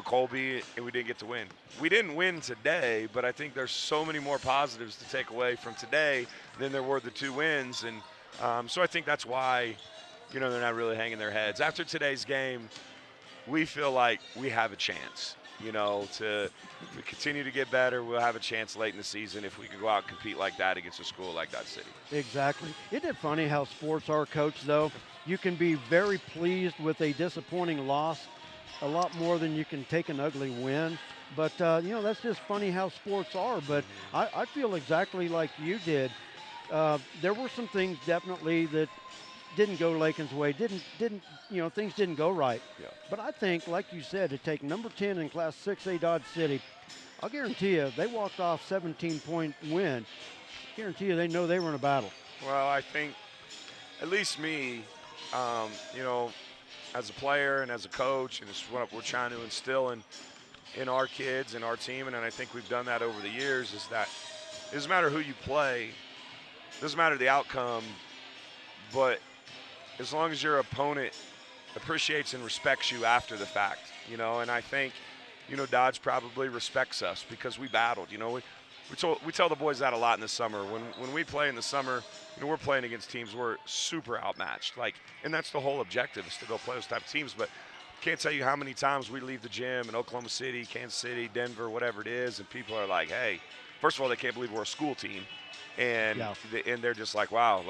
Colby, and we didn't get to win. We didn't win today, but I think there's so many more positives to take away from today than there were the 2 wins. And so I think that's why, they're not really hanging their heads. After today's game, we feel like we have a chance, if we continue to get better, we'll have a chance late in the season if we can go out and compete like that against a school like Dodge City. Exactly. Isn't it funny how sports are, Coach, though? You can be very pleased with a disappointing loss a lot more than you can take an ugly win. But, that's just funny how sports are. But I feel exactly like you did. There were some things definitely that didn't go Lakin's way, things didn't go right. Yeah. But I think, like you said, to take number 10 in Class 6A Dodge City, I'll guarantee you, they walked off 17-point win. Guarantee you they know they were in a battle. Well, I think, at least me, as a player and as a coach, and it's what we're trying to instill in our kids and our team, and I think we've done that over the years, is that it doesn't matter who you play, it doesn't matter the outcome, but as long as your opponent appreciates and respects you after the fact, and I think, Dodge probably respects us because we battled. We tell the boys that a lot in the summer. When we play in the summer, we're playing against teams we're super outmatched. And that's the whole objective, is to go play those type of teams. But can't tell you how many times we leave the gym in Oklahoma City, Kansas City, Denver, whatever it is, and people are like, hey, first of all, they can't believe we're a school team. And they're just like, wow,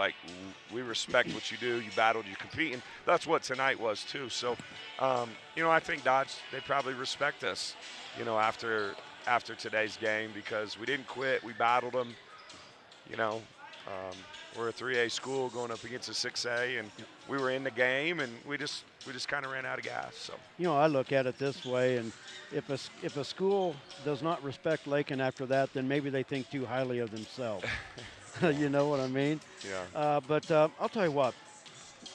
we respect what you do. You battled, you compete. And that's what tonight was too. So, I think Dodge, they probably respect us, after after today's game because we didn't quit. We battled them. You know, we're a 3A school going up against a 6A, and we were in the game, and we just kind of ran out of gas. So, you know, I look at it this way, and if a school does not respect Lakin after that, then maybe they think too highly of themselves. You know what I mean? Yeah. But I'll tell you what,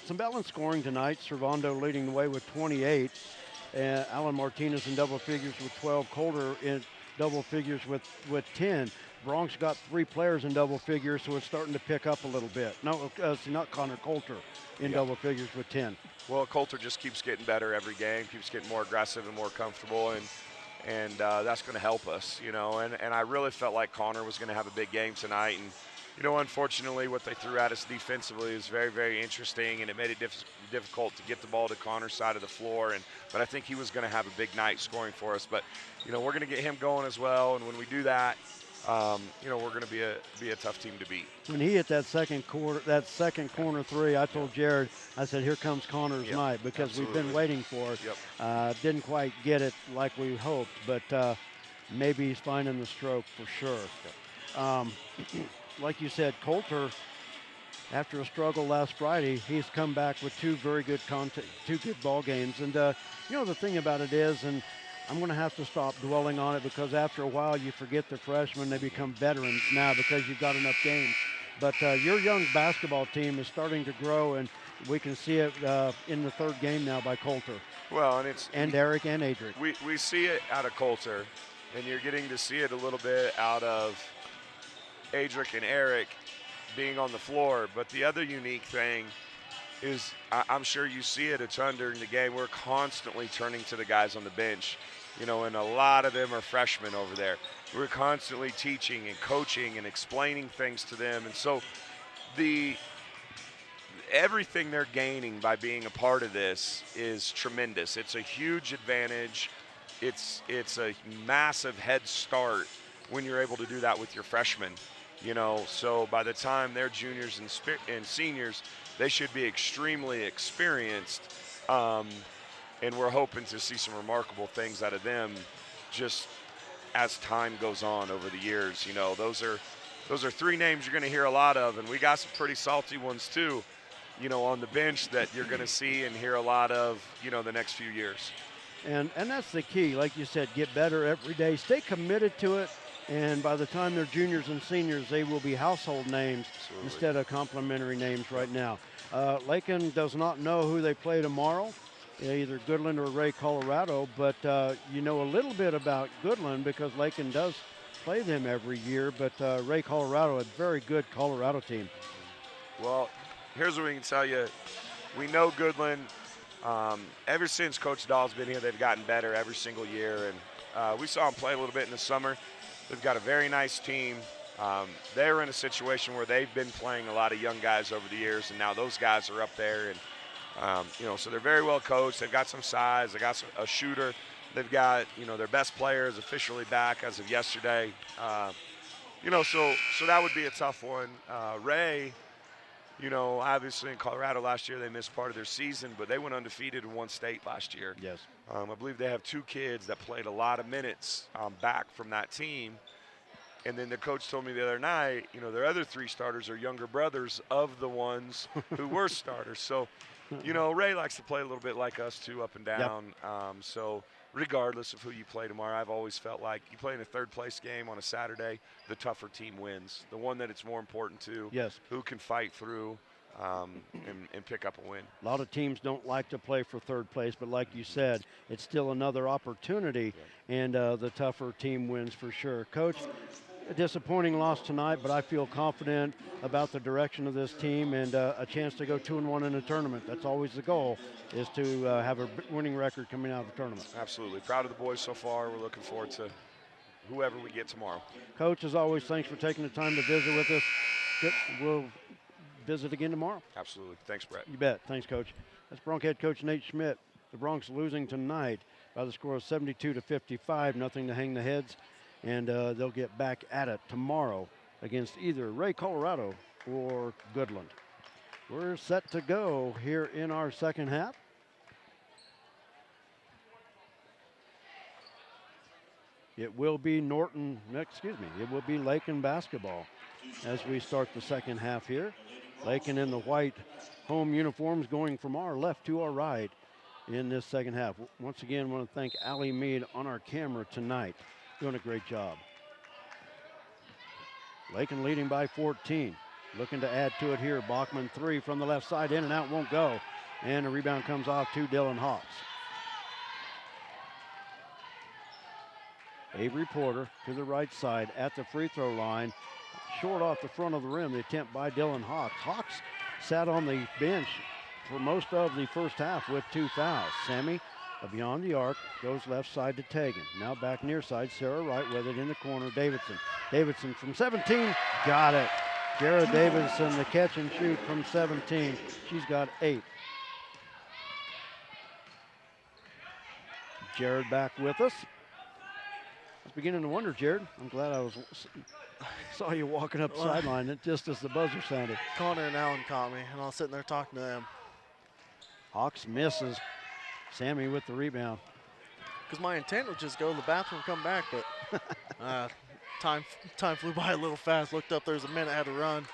some balanced scoring tonight. Servando leading the way with 28. Alan Martinez in double figures with 12. Coulter in double figures with 10. Bronx got 3 players in double figures, so it's starting to pick up a little bit. No, it's not Connor Coulter in double figures with 10. Well, Coulter just keeps getting better every game, keeps getting more aggressive and more comfortable, and that's going to help us, you know. And I really felt like Connor was going to have a big game tonight. And, you know, unfortunately, what they threw at us defensively is very, very interesting, and it made it difficult to get the ball to Connor's side of the floor. But I think he was going to have a big night scoring for us. But, you know, we're going to get him going as well, and when we do that, you know, we're going to be a tough team to beat. When he hit that second corner 3, I told Jared, I said, here comes Connor's night, because we've been waiting for it. Didn't quite get it like we hoped, but maybe he's finding the stroke for sure. Like you said, Coulter, after a struggle last Friday, he's come back with 2 very good ball games. And you know, the thing about it is, and I'm going to have to stop dwelling on it, because after a while you forget the freshmen. They become veterans now because you've got enough games. But your young basketball team is starting to grow, and we can see it in the 3rd game now by Coulter. Well, and Eric and Adric. We see it out of Coulter, and you're getting to see it a little bit out of Adric and Eric being on the floor. But the other unique thing is, I'm sure you see it a ton during the game, we're constantly turning to the guys on the bench, you know, and a lot of them are freshmen over there. We're constantly teaching and coaching and explaining things to them. And so everything they're gaining by being a part of this is tremendous. It's a huge advantage. It's a massive head start when you're able to do that with your freshmen. You know, so by the time they're juniors and seniors, they should be extremely experienced, and we're hoping to see some remarkable things out of them just as time goes on over the years. You know, those are 3 names you're going to hear a lot of, and we got some pretty salty ones too, you know, on the bench that you're going to see and hear a lot of, you know, the next few years. And that's the key. Like you said, get better every day. Stay committed to it. And by the time they're juniors and seniors, they will be household names instead of complimentary names right now. Lakin does not know who they play tomorrow, either Goodland or Ray, Colorado, but you know a little bit about Goodland because Lakin does play them every year, but Ray, Colorado, a very good Colorado team. Well, here's what we can tell you. We know Goodland, ever since Coach Dahl's been here, they've gotten better every single year, and we saw them play a little bit in the summer. They've got a very nice team. They're in a situation where they've been playing a lot of young guys over the years, and now those guys are up there. And, you know, so they're very well coached. They've got some size. They got a shooter. They've got, you know, their best player is officially back as of yesterday. You know, so that would be a tough one. Ray, you know, obviously in Colorado last year they missed part of their season, but they went undefeated and won state last year. Yes. I believe they have 2 kids that played a lot of minutes back from that team. And then the coach told me the other night, you know, their other 3 starters are younger brothers of the ones who were starters. So, you know, Ray likes to play a little bit like us too, up and down. Yep. So regardless of who you play tomorrow, I've always felt like you play in a 3rd place game on a Saturday, the tougher team wins. The one that it's more important to, who can fight through and pick up a win. A lot of teams don't like to play for 3rd place, but like you said, it's still another opportunity, and the tougher team wins for sure. Coach, a disappointing loss tonight, but I feel confident about the direction of this team and a chance to go 2-1 in the tournament. That's always the goal, is to have a winning record coming out of the tournament. Absolutely. Proud of the boys so far. We're looking forward to whoever we get tomorrow. Coach, as always, thanks for taking the time to visit with us. We'll visit again tomorrow. Absolutely. Thanks, Brett. You bet. Thanks, Coach. That's Bronx head coach Nate Schmidt. The Bronx losing tonight by the score of 72-55, nothing to hang the heads. And they'll get back at it tomorrow against either Ray, Colorado or Goodland. We're set to go here in our second half. it will be Norton, excuse me, it will be Lakin basketball as we start the second half here. Lakin in the white home uniforms going from our left to our right in this second half. Once again, I want to thank Allie Mead on our camera tonight. Doing a great job. Lakin leading by 14. Looking to add to it here. Bachman 3 from the left side, in and out, won't go. And the rebound comes off to Dylan Hawks. Avery Porter to the right side at the free throw line. Short off the front of the rim, the attempt by Dylan Hawks. Hawks sat on the bench for most of the first half with 2 fouls. Sammy beyond the arc, goes left side to Tegan. Now back near side, Sarah Wright with it in the corner, Davidson. Davidson from 17, got it. Jared Davidson, the catch and shoot from 17. She's got 8. Jared back with us. I was beginning to wonder, Jared. I'm glad I saw you walking up the sideline just as the buzzer sounded. Connor and Allen caught me, and I was sitting there talking to them. Hawks misses. Sammy with the rebound. Because my intent was just go to the bathroom, come back, but time flew by a little fast. Looked up, there's a minute, I had to run.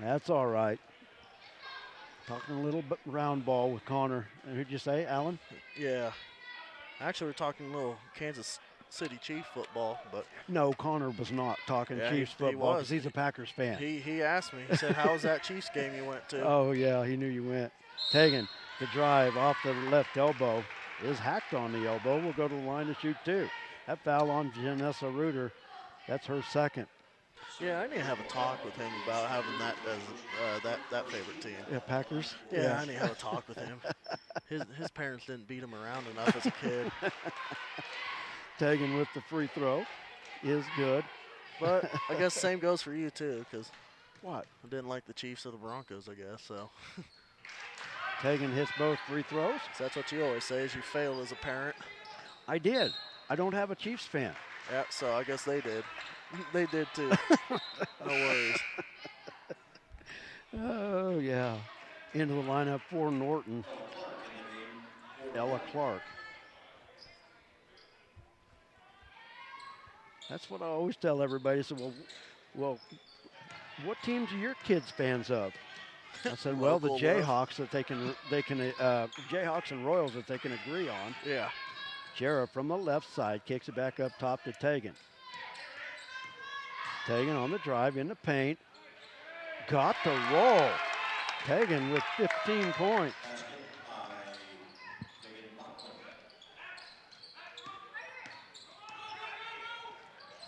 That's all right. Talking a little bit round ball with Connor. And who'd you say, Alan? Yeah. Actually, we're talking a little Kansas City Chief football, but no, Connor was not talking Chiefs football because he's a Packers fan. He asked me. He said, "How was that Chiefs game you went to?" Oh yeah, he knew you went. Tegan, the drive off the left elbow is hacked on the elbow. We'll go to the line to shoot 2. That foul on Janessa Reuter. That's her second. Yeah, I need to have a talk with him about having that as that favorite team. Yeah, Packers. Yeah, I need to have a talk with him. His parents didn't beat him around enough as a kid. Tegan with the free throw is good. But I guess the same goes for you too, because what? I didn't like the Chiefs or the Broncos, I guess. So Tegan hits both free throws. So that's what you always say, is you fail as a parent. I did. I don't have a Chiefs fan. Yeah, so I guess they did. They did too. No worries. Oh yeah. Into the lineup for Norton. Ella Clark. That's what I always tell everybody. I said, well, what teams are your kids fans of? I said, well, the Jayhawks that they can Jayhawks and Royals that they can agree on. Yeah. Jarrah from the left side kicks it back up top to Tegan. Tegan on the drive in the paint. Got the roll. Tegan with 15 points.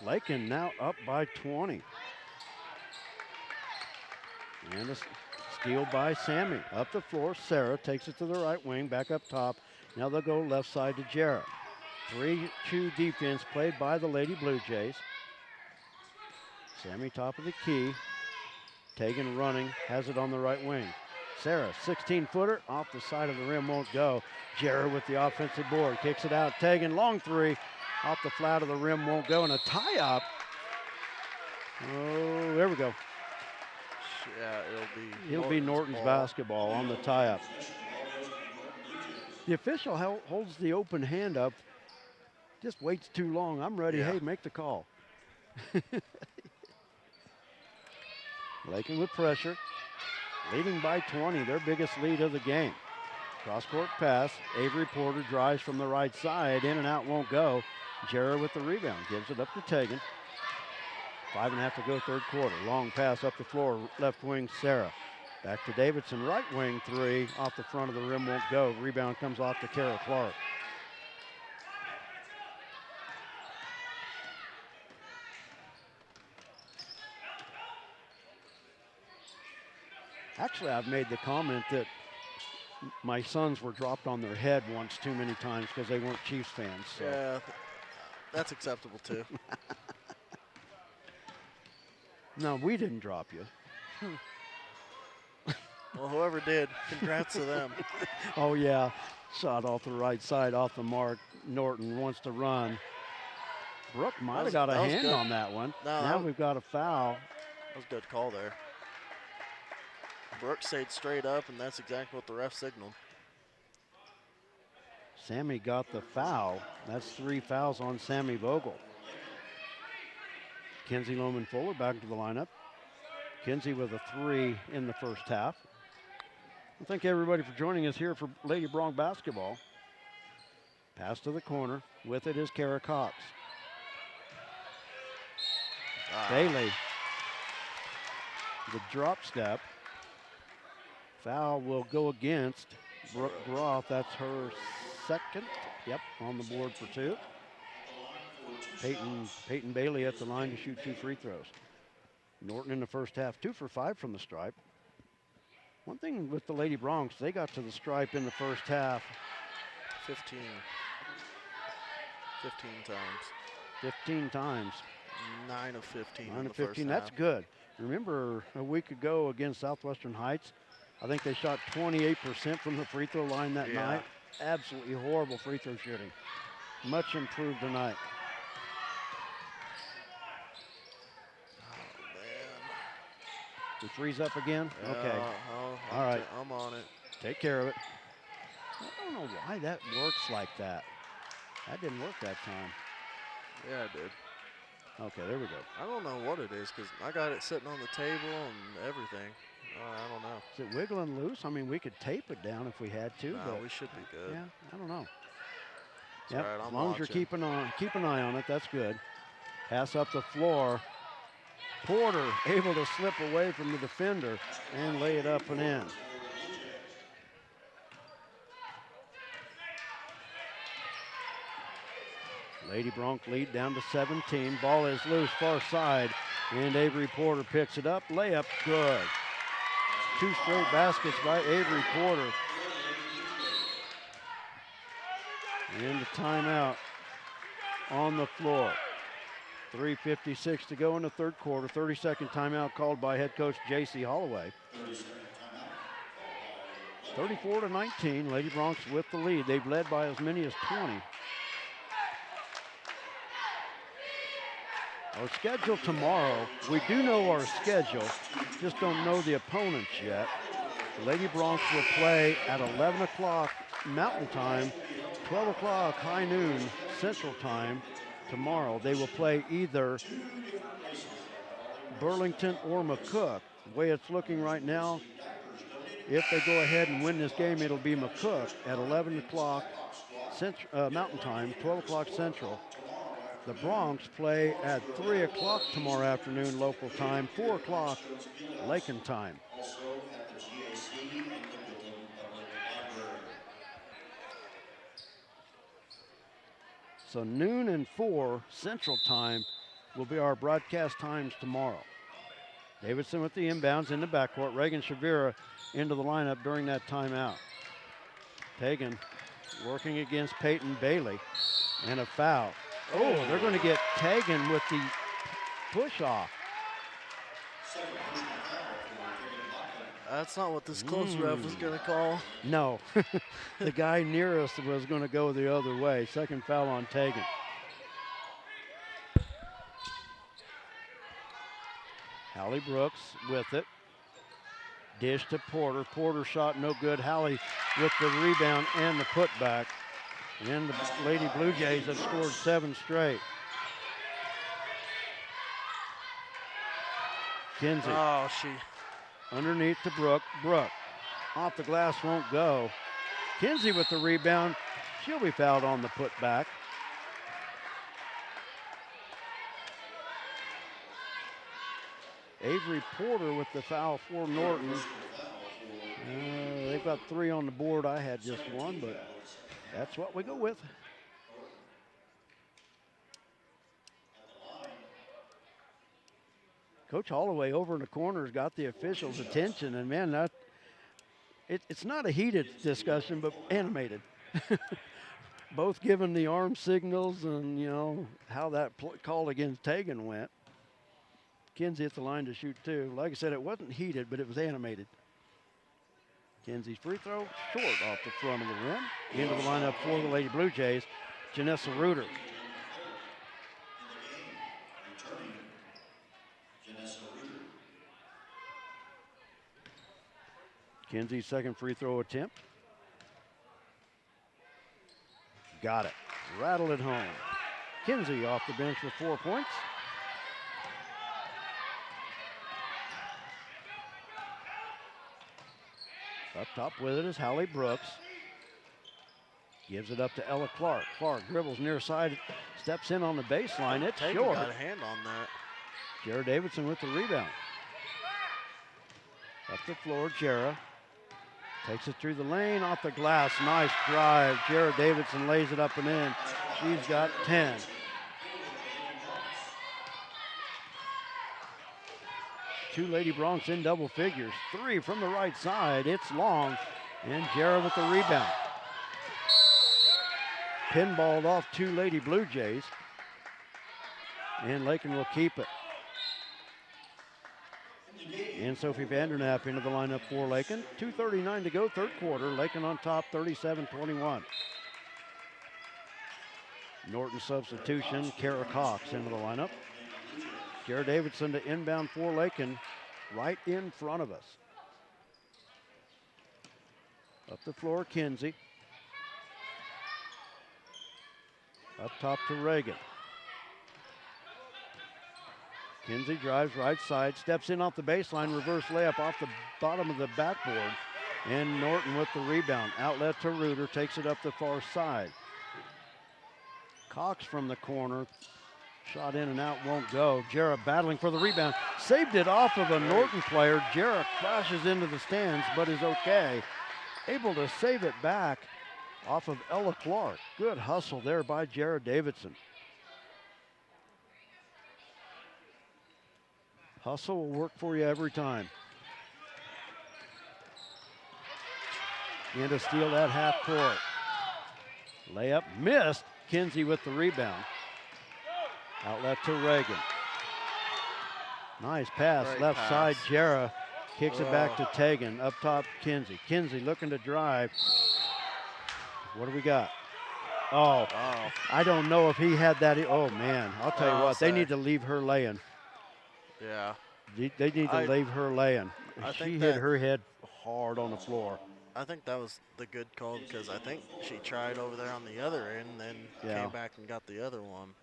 Lakin now up by 20. And a steal by Sammy. Up the floor, Sarah takes it to the right wing, back up top. Now they'll go left side to Jarrah. 3-2 defense played by the Lady Blue Jays. Sammy top of the key. Tegan running, has it on the right wing. Sarah, 16-footer, off the side of the rim, won't go. Jarrah with the offensive board, kicks it out. Tegan, long 3. Off the flat of the rim, won't go, and a tie-up. Oh, there we go. Yeah, it'll be Norton's basketball on the tie-up. The official holds the open hand up, just waits too long. I'm ready. Yeah. Hey, make the call. Lakin with pressure, leading by 20, their biggest lead of the game. Cross-court pass. Avery Porter drives from the right side, in and out, won't go. Jarrah with the rebound, gives it up to Tegan. 5.5 to go, third quarter. Long pass up the floor, left wing, Sarah. Back to Davidson, right wing 3, off the front of the rim, won't go. Rebound comes off to Kara Clark. Actually, I've made the comment that my sons were dropped on their head once too many times because they weren't Chiefs fans. So. Yeah, that's acceptable too. No, we didn't drop you. Well, whoever did, congrats to them. Oh, yeah. Shot off the right side, off the mark. Norton wants to run. Brooke might have got a hand on that one. No, now we've got a foul. That was a good call there. Brooke stayed straight up, and that's exactly what the ref signaled. Sammy got the foul. That's 3 fouls on Sammy Vogel. Kinsey Loman Fuller back to the lineup. Kinsey with a 3 in the first half. Well, thank everybody for joining us here for Lady Bronx basketball. Pass to the corner. With it is Kara Cox. Bailey. The drop step. Foul will go against Brooke Groff. That's her second. Yep, on the board for 2. Peyton Bailey at the line to shoot 2 free throws. Norton in the first half, 2 for 5 from the stripe. One thing with the Lady Bronx, they got to the stripe in the first half. 15 times. 15 times. 9 of 15 9 in of the 15, first that's half. good. Remember a week ago against Southwestern Heights, I think they shot 28% from the free throw line that night. Absolutely horrible free throw shooting. Much improved tonight. Oh, man. The three's up again? Yeah, Okay. All right. I'm on it. Take care of it. I don't know why that works like that. That didn't work that time. Yeah, it did. Okay, there we go. I don't know what it is because I got it sitting on the table and everything. I don't know. Is it wiggling loose? I mean, we could tape it down if we had to. No, but we should be good. yeah, I don't know. It's Yep, all right, as long as you're keep an eye on it, that's good. Pass up the floor. Porter able to slip away from the defender and lay it up and in. Lady Bronx lead down to 17. Ball is loose, far side, and Avery Porter picks it up. Layup, good. 2 straight baskets by Avery Porter. And the timeout on the floor. 3:56 to go in the third quarter. 30-second timeout called by head coach J.C. Holloway. 34-19, Lady Bronx with the lead. They've led by as many as 20. Our schedule tomorrow, we do know our schedule, just don't know the opponents yet. The Lady Bronx will play at 11 o'clock Mountain Time, 12 o'clock high noon Central Time tomorrow. They will play either Burlington or McCook. The way it's looking right now, if they go ahead and win this game, it'll be McCook at 11 o'clock Mountain Time, 12 o'clock Central. The Bronx play at 3 o'clock tomorrow afternoon local time, 4 o'clock Lakin time. So noon and 4 Central time will be our broadcast times tomorrow. Davidson with the inbounds in the backcourt. Reagan Shavira into the lineup during that timeout. Pagan working against Peyton Bailey and a foul. Oh, they're going to get Tagan with the push off. That's not what this close ref was going to call. No, the guy near us was going to go the other way. Second foul on Tagan. Hallie Brooks with it. Dish to Porter. Porter shot no good. Hallie with the rebound and the putback. And the Lady Blue Jays have scored 7 straight. Kinsey. Oh, Underneath to Brooke. Brooke off the glass, won't go. Kinsey with the rebound. She'll be fouled on the putback. Avery Porter with the foul for Norton. They've got 3 on the board. I had just 1, but that's what we go with. Coach Holloway over in the corner has got the officials' attention, and man, it's not a heated discussion, but animated. Both giving the arm signals and, you know, how that call against Tagan went. Kinsey at the line to shoot 2. Like I said, it wasn't heated, but it was animated. Kinsey's free throw, short off the front of the rim. Into the lineup for the Lady Blue Jays, Janessa Reuter. Kinsey's second free throw attempt. got it. Rattled it home. Kinsey off the bench with 4 points. Up top with it is Hallie Brooks. Gives it up to Ella Clark. Clark dribbles near side, steps in on the baseline. It's Tatum short. got a hand on that. Jara Davidson with the rebound. Up the floor, Jara. Takes it through the lane, off the glass. Nice drive. Jara Davidson lays it up and in. She's got 10. Two Lady Broncs in double figures. 3 from the right side. It's long. And Jara with the rebound. Pinballed off 2 Lady Blue Jays. And Lakin will keep it. And Sophie Vandernap into the lineup for Lakin. 2:39 to go, third quarter. Lakin on top, 37-21. Norton substitution, Kara Cox into the lineup. Jara Davidson to inbound for Lakin, right in front of us. Up the floor, Kinsey. Up top to Reagan. Kinsey drives right side, steps in off the baseline, reverse layup off the bottom of the backboard. And Norton with the rebound. Outlet to Reuter, takes it up the far side. Cox from the corner. Shot in and out, won't go. Jara battling for the rebound. Saved it off of a Norton player. Jara crashes into the stands, but is okay. Able to save it back off of Ella Clark. Good hustle there by Jara Davidson. Hustle will work for you every time. And to steal that half court. Layup missed. Kinsey with the rebound. Outlet to Reagan. Nice pass, Great left pass. side, Jara. Kicks it back to Tegan. Up top, Kinsey. Kinsey looking to drive. What do we got? Oh, I don't know if he had that. Oh, man. I'll tell you what, they need to leave her laying. Yeah. They need to leave her laying. I She think hit that- her head hard on the floor. I think that was the good call because I think she tried over there on the other end, then Yeah. came back and got the other one.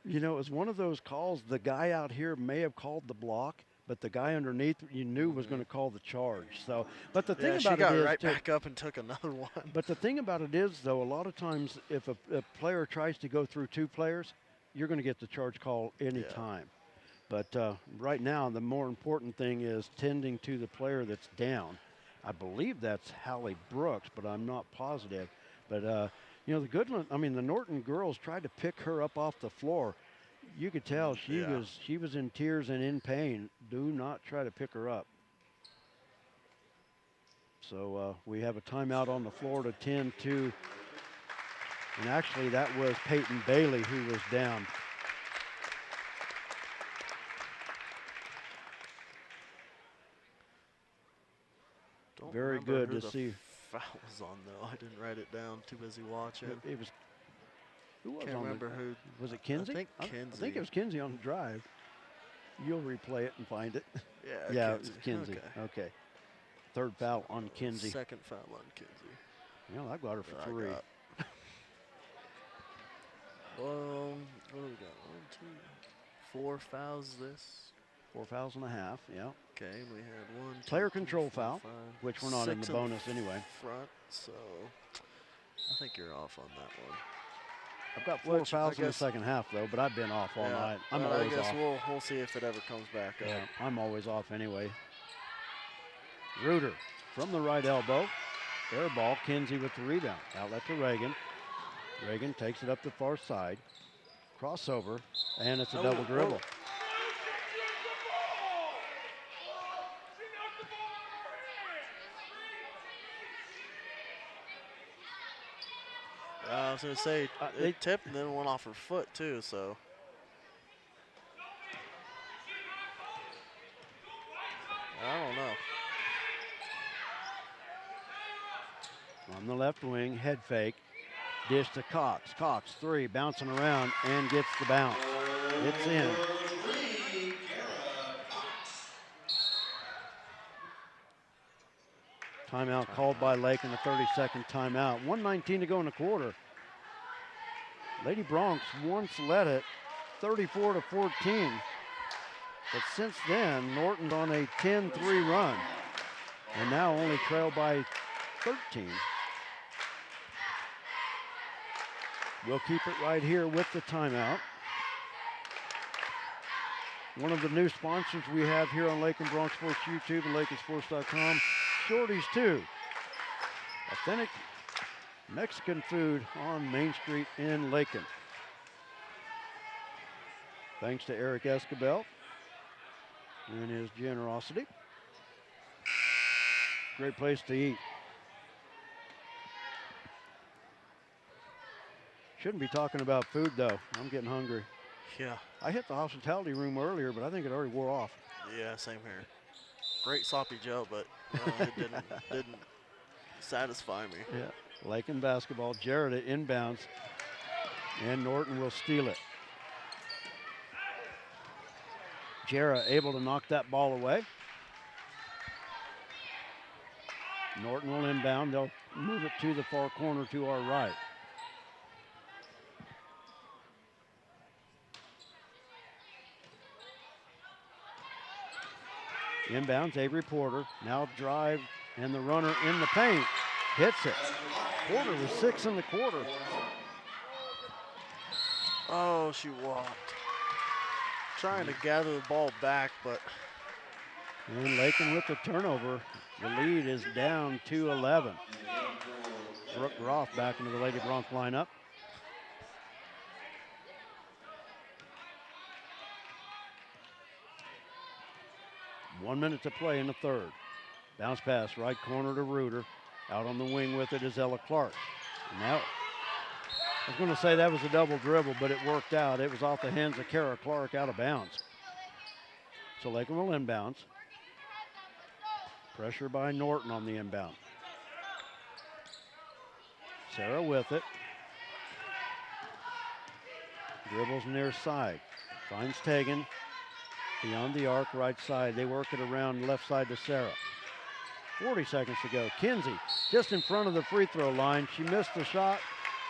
You know, it was one of those calls. The guy out here may have called the block, but the guy underneath you knew was going to call the charge. So, but the thing Yeah, she about got it is, right too, back up and took another one. but the thing about it is, though, a lot of times if a player tries to go through 2 players, you're going to get the charge call anytime. But right now, the more important thing is tending to the player that's down. I believe that's Hallie Brooks, but I'm not positive. But you know, the Norton girls tried to pick her up off the floor. You could tell she was in tears and in pain. Do not try to pick her up. So we have a timeout on the floor to tend to, and actually that was Peyton Bailey who was down. Don't Very remember good who to the see. Foul was on though. I didn't write it down. Too busy watching. It was. Who was Can't on remember who. Was it Kinsey? I think I think Kinsey. it was Kinsey on the drive. You'll replay it and find it. Yeah, it was Kinsey. Okay. Okay. Third foul on Kinsey. Second foul on Kinsey. Yeah, I got her for I 3. got- what do we got? 1, 2, 4 fouls this. 4 fouls and a half. Yeah. Okay, we had 1, 2, Player 3, control 4, foul, 5, which we're not in 6 the bonus anyway. Front, so I think you're off on that one. I've got 4 Which I fouls in the guess- second half though, but I've been off all Yeah, night. I'm but I always guess off. we'll see if it ever comes back Yeah, up. I'm always off anyway. Reuter from the right elbow. Air ball. Kinsey with the rebound. Outlet to Reagan. Reagan takes it up the far side. Crossover, and it's a double dribble. I was going to say, they it tipped and then went off her foot too, so. I don't know. On the left wing, head fake. Dish to Cox. Cox, 3, bouncing around and gets the bounce. It's in. Timeout called by Lakin, a 30-second timeout. 1:19 to go in the quarter. Lady Bronx once led it 34-14. But since then, Norton's on a 10-3 run. And now only trail by 13. We'll keep it right here with the timeout. One of the new sponsors we have here on Lakin Bronx Sports YouTube and LakinSports.com, Shorty's 2. Authentic Mexican food on Main Street in Lakin. Thanks to Eric Escabel and his generosity. Great place to eat. Shouldn't be talking about food though. I'm getting hungry. Yeah. I hit the hospitality room earlier, but I think it already wore off. Yeah, same here. Great sloppy Joe, but it didn't satisfy me. Yeah. Lakin basketball. Jarrett at inbounds, and Norton will steal it. Jarrett able to knock that ball away. Norton will inbound. They'll move it to the far corner to our right. Inbounds, Avery Porter. Now drive, and the runner in the paint. Hits it. Porter was 6 in the quarter. Oh, she walked. Trying to gather the ball back, but. And Lakin with the turnover. The lead is down to 11. Brooke Groff back into the Lady Bronx lineup. One minute to play in the third. Bounce pass, right corner to Reuter. Out on the wing with it is Ella Clark. Now, I was going to say that was a double dribble, but it worked out. It was off the hands of Kara Clark, out of bounds. So Lakin will inbounds. Pressure by Norton on the inbound. Sarah with it. Dribbles near side. Finds Tegan. Beyond the arc, right side. They work it around left side to Sarah. 40 seconds to go. Kinsey just in front of the free throw line. She missed the shot.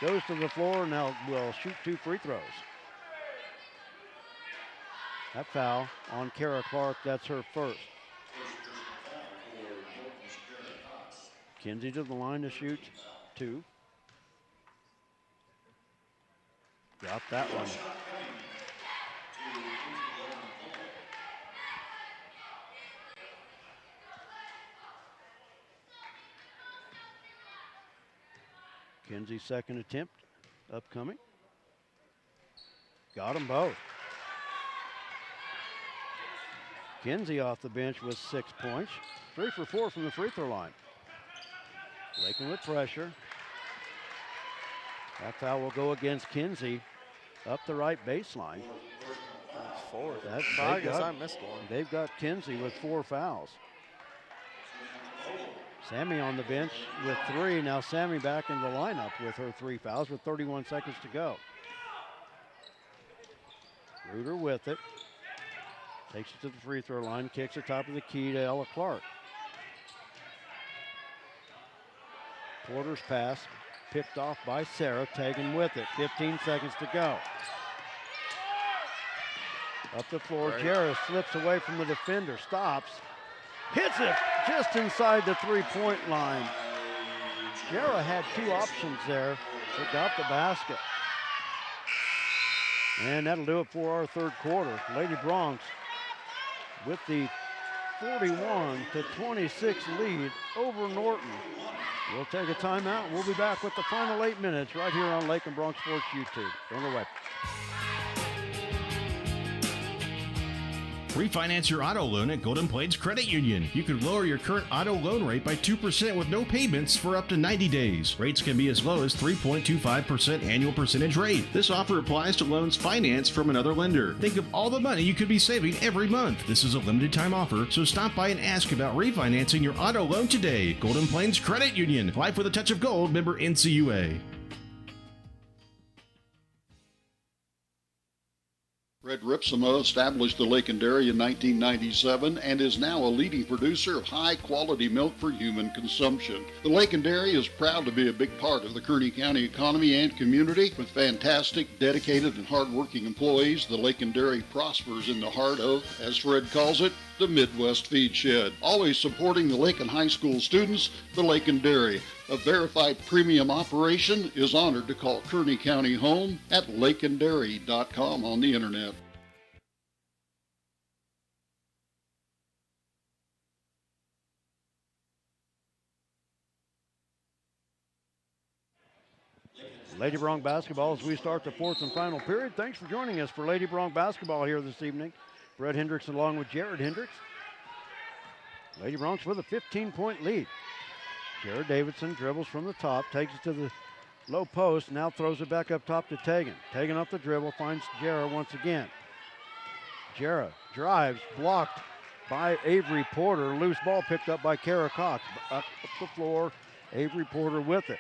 Goes to the floor. Now will shoot 2 free throws. That foul on Kara Clark. That's her first. Kinsey to the line to shoot 2. Got that one. Kinsey's second attempt upcoming. Got them both. Kinsey off the bench with 6 points. 3 for 4 from the free throw line. Lakin with pressure. That foul will go against Kinsey up the right baseline. That's 4. I guess I missed one. They've got Kinsey with 4 fouls. Sammy on the bench with 3. Now Sammy back in the lineup with her 3 fouls with 31 seconds to go. Reuter with it. Takes it to the free throw line, kicks it top of the key to Ella Clark. Porter's pass picked off by Sarah, taken with it. 15 seconds to go. Up the floor, Jarrett slips away from the defender, stops, hits it just inside the 3-point line. Jarrett had 2 options there, but got the basket. And that'll do it for our third quarter. Lady Bronx with the 41-26 lead over Norton. We'll take a timeout. We'll be back with the final 8 minutes right here on Lakin Bronx Sports YouTube. Don't go away. Refinance your auto loan at Golden Plains Credit Union. You can lower your current auto loan rate by 2% with no payments for up to 90 days. Rates can be as low as 3.25% annual percentage rate. This offer applies to loans financed from another lender. Think of all the money you could be saving every month. This is a limited time offer, so stop by and ask about refinancing your auto loan today. Golden Plains Credit Union. Life with a touch of gold. Member NCUA. Fred Ripsema established the Lakin Dairy in 1997 and is now a leading producer of high-quality milk for human consumption. The Lakin Dairy is proud to be a big part of the Kearney County economy and community. With fantastic, dedicated, and hard-working employees, the Lakin Dairy prospers in the heart of, as Fred calls it, the Midwest Feed Shed. Always supporting the Lakin High School students, the Lakin Dairy, a verified premium operation, is honored to call Kearney County home at lakindairy.com on the internet. Lady Bronc basketball as we start the fourth and final period. Thanks for joining us for Lady Bronc basketball here this evening. Brett Hendricks along with Jared Hendricks. Lady Broncs with a 15-point lead. Jared Davidson dribbles from the top, takes it to the low post, now throws it back up top to Tegan. Tegan up the dribble, finds Jarrah once again. Jarrah drives, blocked by Avery Porter. Loose ball picked up by Kara Cox. Up the floor, Avery Porter with it.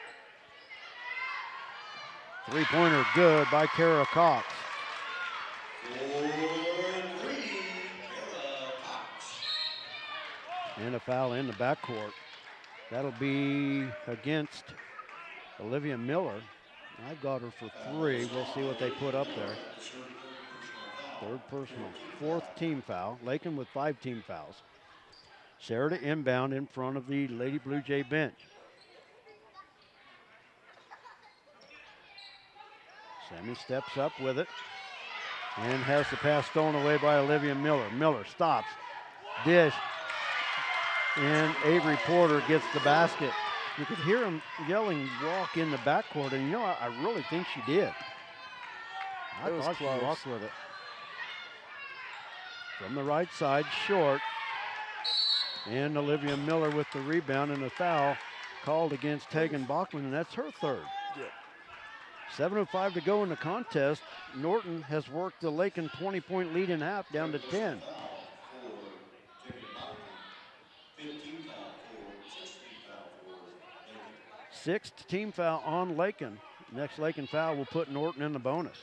Three-pointer good by Kara Cox. And a foul in the backcourt. That'll be against Olivia Miller. I got her for 3. We'll see what they put up there. Third personal. Fourth team foul. Lakin with 5 team fouls. Sarah to inbound in front of the Lady Blue Jay bench. Sammy steps up with it and has the pass stolen away by Olivia Miller. Miller stops. Dish. And Avery Porter gets the basket. You could hear him yelling, walk in the backcourt, and you know, I really think she did. I thought she walked with it. From the right side, short. And Olivia Miller with the rebound and a foul called against Tegan Bachman, and that's her third. Yeah. 7:05 to go in the contest. Norton has worked the Lakin 20-point lead in half down to 10. Sixth team foul on Lakin. Next Lakin foul will put Norton in the bonus.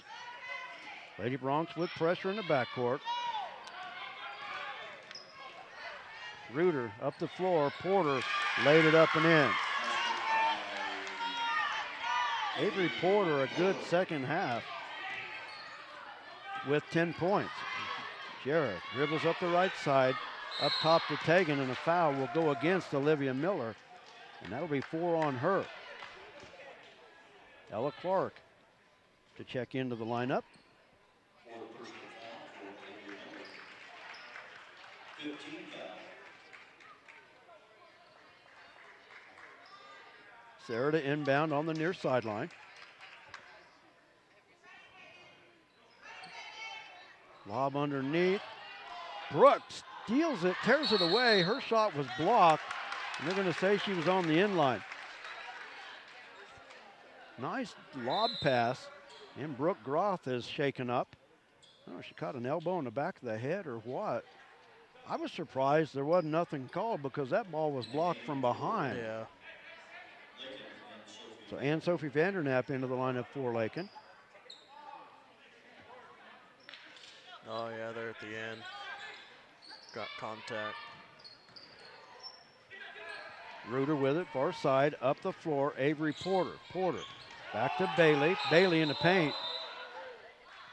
Lady Broncs with pressure in the backcourt. Reuter up the floor. Porter laid it up and in. Avery Porter, a good second half with 10 points. Jarrah dribbles up the right side, up top to Tegan, and a foul will go against Olivia Miller, and that'll be 4 on her. Ella Clark to check into the lineup. Sarah to inbound on the near sideline. Lob underneath. Brooks steals it, tears it away. Her shot was blocked, and they're going to say she was on the inline. Nice lob pass, and Brooke Groth is shaken up. I don't know if she caught an elbow in the back of the head or what. I was surprised there wasn't nothing called because that ball was blocked from behind. Yeah. So Ann-Sophie Vandernap into the lineup for Lakin. Oh, yeah, they're at the end. Got contact. Reuter with it, far side, up the floor, Avery Porter. Porter back to Bailey. Bailey in the paint.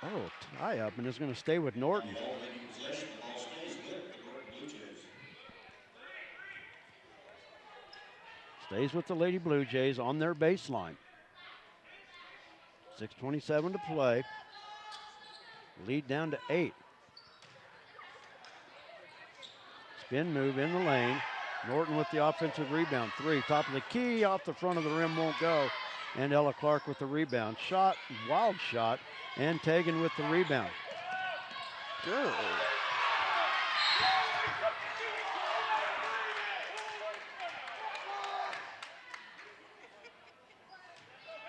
Oh, tie up, and is going to stay with Norton. Stays with the Lady Blue Jays on their baseline. 6:27 to play. Lead down to 8. Spin move in the lane. Norton with the offensive rebound. 3, top of the key, off the front of the rim, won't go. And Ella Clark with the rebound. Shot, wild shot, and Tegan with the rebound. Good.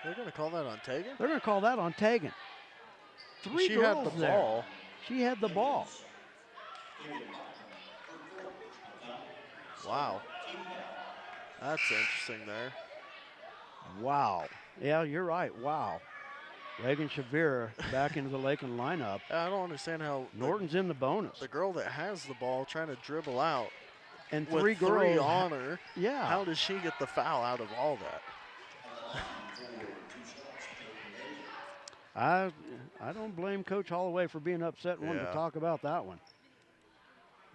They're going to call that on Tegan? They're going to call that on Tegan. 3 she girls had the there. ball. She had the ball. Wow. That's interesting there. Wow. Yeah, you're right. Wow. Reagan Shavira back into the Lakin lineup. I don't understand how Norton's in the bonus. the girl that has the ball trying to dribble out And with three girls on her. Yeah. How does she get the foul out of all that? I don't blame Coach Holloway for being upset and wanting to Yeah. talk about that one.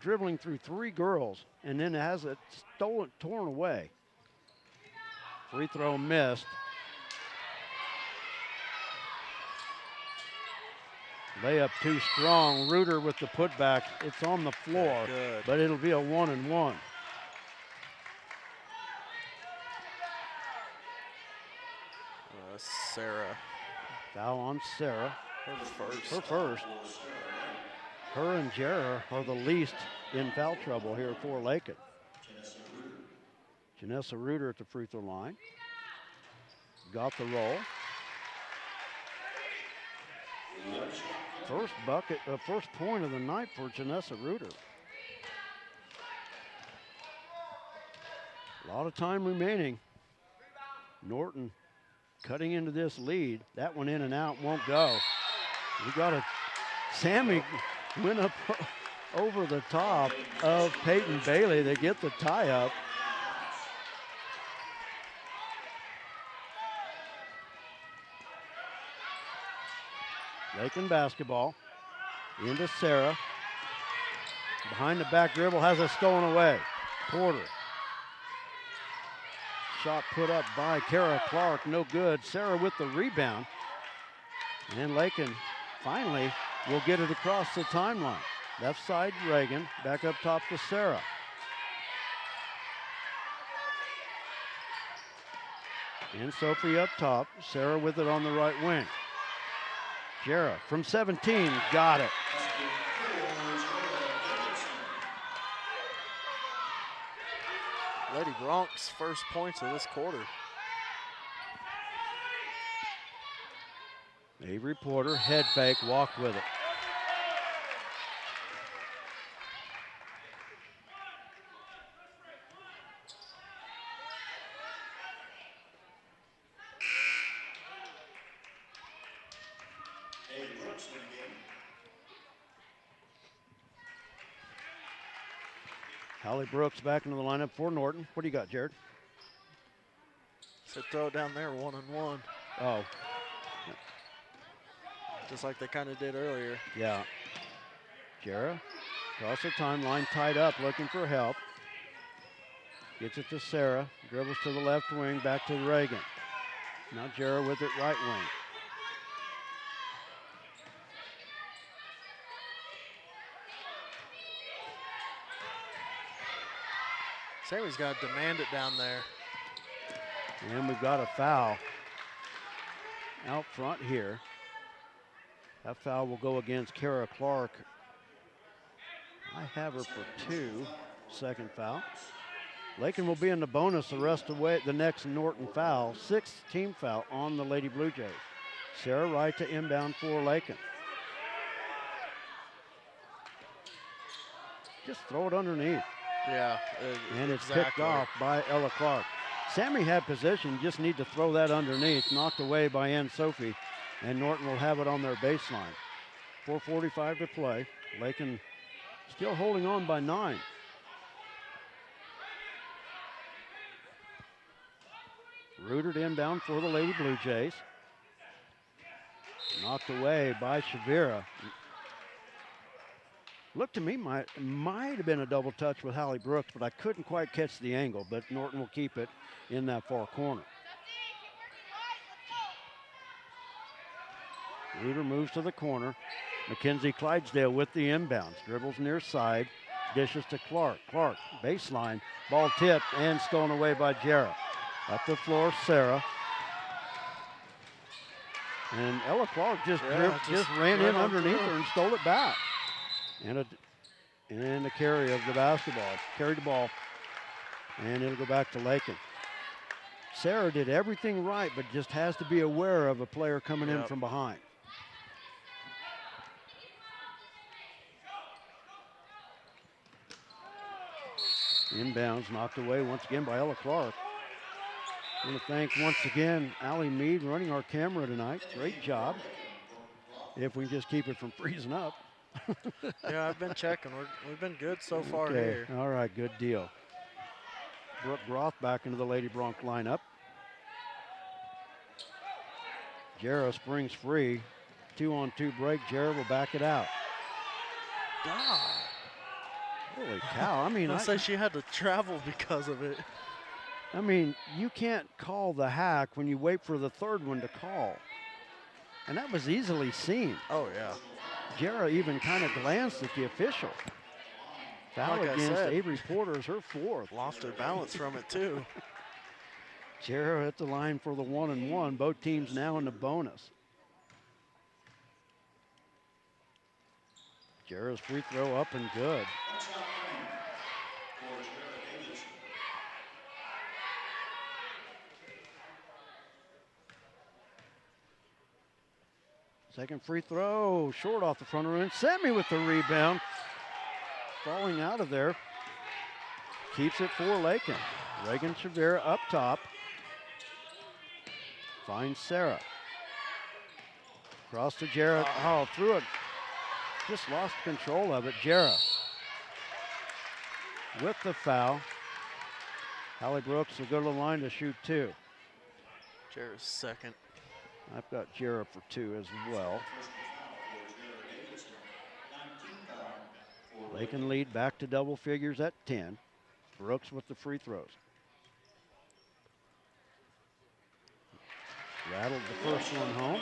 Dribbling through three girls and then has it torn away. Free throw missed. Layup too strong. Reuter with the putback. It's on the floor, Good. but it'll be a 1-and-1. Sarah. Foul on Sarah. Her first. Her first. Her and Jarrah are the least in foul trouble here for Lakin. Janessa Reuter at the free throw line. Got the roll. First bucket, first point of the night for Janessa Reuter. A lot of time remaining. Norton cutting into this lead. That one in and out won't go. We got a Sammy went up over the top of Peyton Bailey. They get the tie up. Lakin basketball into Sarah. Behind the back dribble, has it stolen away. Porter. Shot put up by Kara Clark, no good. Sarah with the rebound. And Lakin finally will get it across the timeline. Left side, Reagan. Back up top to Sarah. And Sophie up top. Sarah with it on the right wing. Jarrah from 17, got it. Lady Bronx first points of this quarter. Avery Porter, head fake, walked with it. Hallie Brooks back into the lineup for Norton. What do you got, Jared? So throw it down there, 1-and-1. Oh. Just like they kind of did earlier. Yeah. Jarrah across the timeline, tied up, looking for help. Gets it to Sarah, dribbles to the left wing, back to Reagan. Now Jarrah with it right wing. Sammy's got to demand it down there. And we've got a foul out front here. That foul will go against Kara Clark. I have her for 2, second foul. Lakin will be in the bonus the rest of the way. The next Norton foul, 6th team foul on the Lady Blue Jays. Sarah Wright to inbound for Lakin. Just throw it underneath. Yeah. And it's picked off by Ella Clark. Sammy had position, just need to throw that underneath. Knocked away by Ann Sophie. And Norton will have it on their baseline. 4:45 to play. Lakin still holding on by 9. Rooted inbound for the Lady Blue Jays. Knocked away by Shavira. Looked to me might have been a double touch with Hallie Brooks, but I couldn't quite catch the angle, but Norton will keep it in that far corner. Reuter moves to the corner. Mackenzie Clydesdale with the inbounds. Dribbles near side. Dishes to Clark. Clark, baseline. Ball tipped and stolen away by Jarrah. Up the floor, Sarah. And Ella Clark just ran in underneath her and stole it back. And a carry of the basketball. Carried the ball. And it'll go back to Lakin. Sarah did everything right, but just has to be aware of a player coming in from behind. Inbounds knocked away once again by Ella Clark. I want to thank once again Allie Mead running our camera tonight. Great job. If we just keep it from freezing up. Yeah, I've been checking. We've been good so far Okay. here. All right, good deal. Brooke Groth back into the Lady Bronc lineup. Jarrah springs free. 2-on-2 break. Jarrah will back it out. God. Holy cow. I mean, I'll say she had to travel because of it. I mean, you can't call the hack when you wait for the third one to call. And that was easily seen. Oh, yeah. Jarrah even kind of glanced at the official. Foul Like I against said, Avery Porter is her fourth. Lost her balance from it, too. Jarrah hit the line for the 1-and-1. Both teams now in the bonus. Jarrah's free throw up and good. Second free throw, short off the front of the rim. Sammy with the rebound. Falling out of there. Keeps it for Lakin. Reagan Chavera up top. Finds Sarah. Cross to Jarrah. Oh, threw it. Just lost control of it. Jarrah with the foul. Hallie Brooks will go to the line to shoot 2. Jarrah's second. I've got Jarrah for 2 as well. Lakin lead back to double figures at 10. Brooks with the free throws. Rattled the first one home.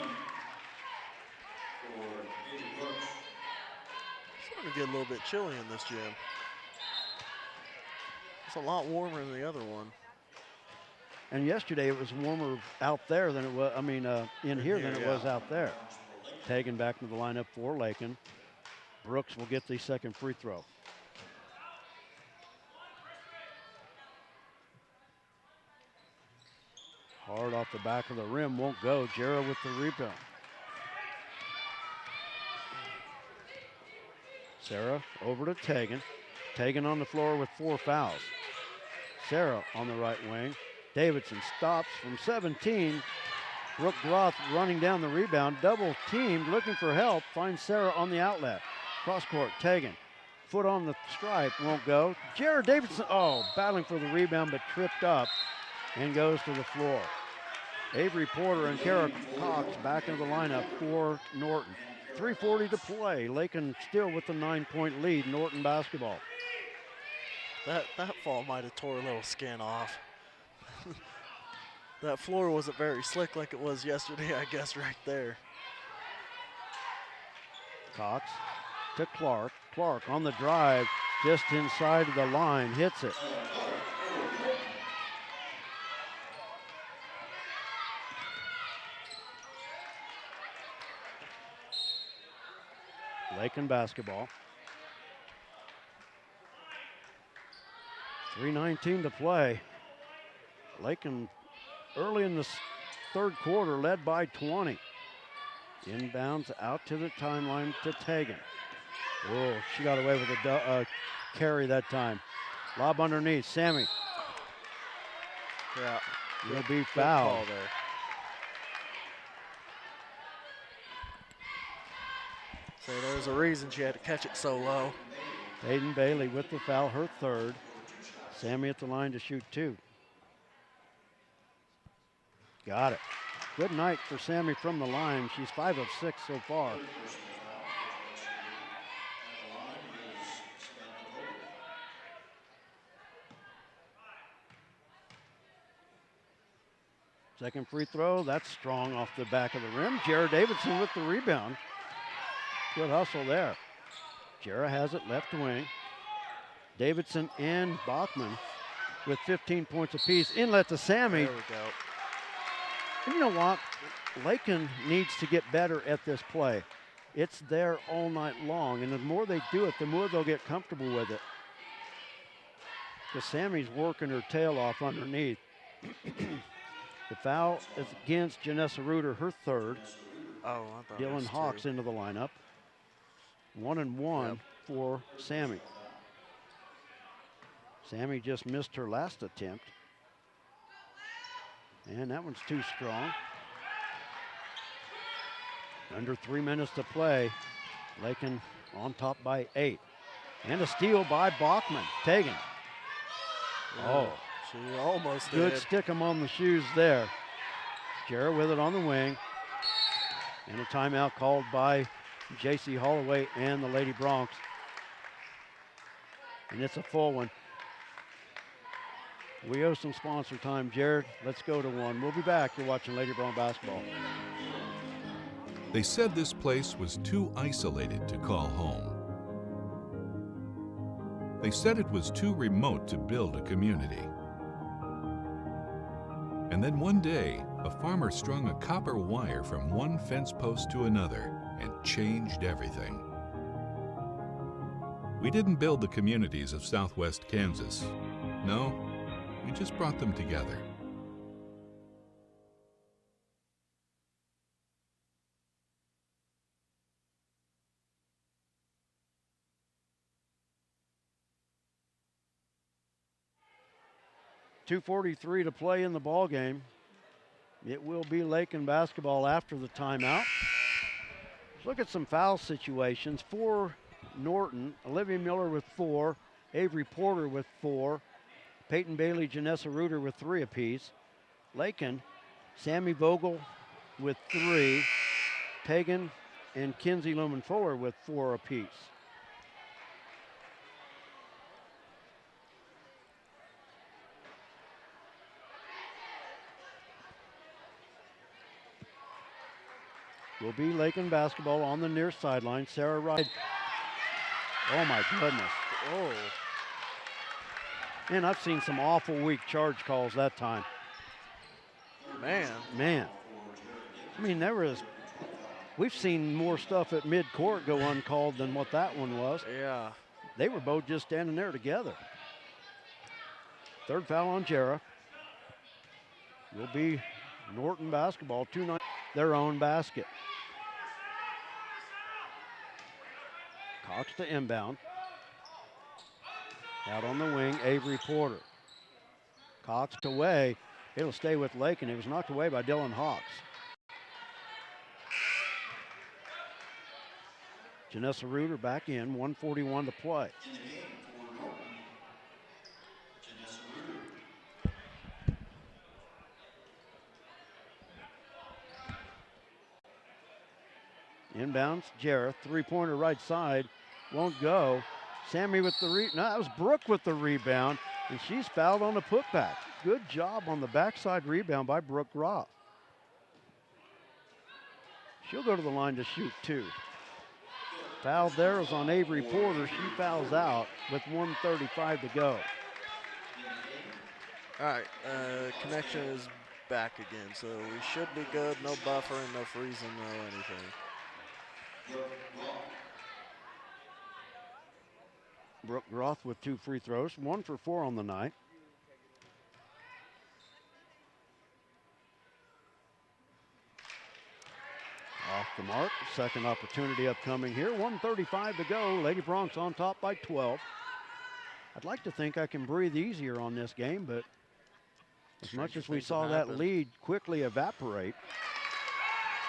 It's starting to get a little bit chilly in this gym. It's a lot warmer than the other one. And yesterday it was warmer out there than it was, in here than it was out there. Taken back to the lineup for Lakin. Brooks will get the second free throw. Hard off the back of the rim, won't go. Jarrah with the rebound. Sarah over to Tegan. Tegan on the floor with 4 fouls. Sarah on the right wing. Davidson stops from 17. Brooke Groth running down the rebound. Double teamed, looking for help. Finds Sarah on the outlet. Cross court, Tegan. Foot on the stripe, won't go. Jared Davidson, battling for the rebound, but tripped up and goes to the floor. Avery Porter and Kara Cox back into the lineup for Norton. 3:40 to play. Lakin still with the 9-point lead. Norton basketball. That fall might have tore a little skin off. That floor wasn't very slick like it was yesterday, I guess, right there. Cox to Clark. Clark on the drive, just inside of the line, hits it. Lakin basketball. 3:19 to play. Lakin early in the third quarter led by 20. Inbounds out to the timeline to Tegan. Oh, she got away with a carry that time. Lob underneath, Sammy. Yeah, will be fouled. There. So there's a reason she had to catch it so low. Hayden Bailey with the foul, her third. Sammy at the line to shoot 2. Got it. Good night for Sammy from the line. She's 5 of 6 so far. Second free throw, that's strong off the back of the rim. Jared Davidson with the rebound. Good hustle there. Jarrah has it left wing. Davidson and Bachman with 15 points apiece. Inlet to Sammy. There we go. And you know what? Lakin needs to get better at this play. It's there all night long, and the more they do it, the more they'll get comfortable with it. Because Sammy's working her tail off underneath. The foul is against Janessa Reuter, her third. Oh, I thought Dylan Hawks into the lineup. 1-and-1 for Sammy. Sammy just missed her last attempt. And that one's too strong. Under 3 minutes to play. Lakin on top by 8. And a steal by Bachman. Tegan. Oh, she almost good did. stick 'em on the shoes there. Jarrett with it on the wing. And a timeout called by J.C. Holloway and the Lady Bronx. And it's a full one. We owe some sponsor time, Jared. Let's go to one. We'll be back. You're watching Lady Bronx basketball. They said this place was too isolated to call home. They said it was too remote to build a community. And then one day, a farmer strung a copper wire from one fence post to another and changed everything. We didn't build the communities of Southwest Kansas. No, we just brought them together. .243 to play in the ball game. It will be Lakin basketball after the timeout. Let's look at some foul situations. For Norton, Olivia Miller with 4, Avery Porter with 4, Peyton Bailey, Janessa Reuter with 3 apiece. Lakin, Sammy Vogel with 3, Tegan and Kinsey Lumen Fuller with 4 apiece. Will be Lakin basketball on the near sideline. Sarah Wright. Oh my goodness. Oh. And I've seen some awful weak charge calls that time. Man. I mean, we've seen more stuff at midcourt go uncalled than what that one was. Yeah. They were both just standing there together. Third foul on Jarrah. Will be Norton basketball, 2-9, their own basket. Cox to inbound. Out on the wing, Avery Porter. Cox away. It'll stay with Lakin. It was knocked away by Dylan Hawks. Janessa Reuter back in, 1:41 to play. In the game for Norton, Janessa Reuter. Inbounds, Jarrett, three-pointer right side, won't go. Sammy with the no, that was Brooke with the rebound, and she's fouled on the putback. Good job on the backside rebound by Brooke Roth. She'll go to the line to shoot 2. Foul there was on Avery Porter. She fouls out with 1:35 to go. All right, connection is back again, so we should be good. No buffering, no freezing, no anything. Brooke Roth with 2 free throws, 1 for 4 on the night. Off the mark, second opportunity upcoming here. 1:35 to go, Lady Bronx on top by 12. I'd like to think I can breathe easier on this game, but as much as we saw that lead quickly evaporate.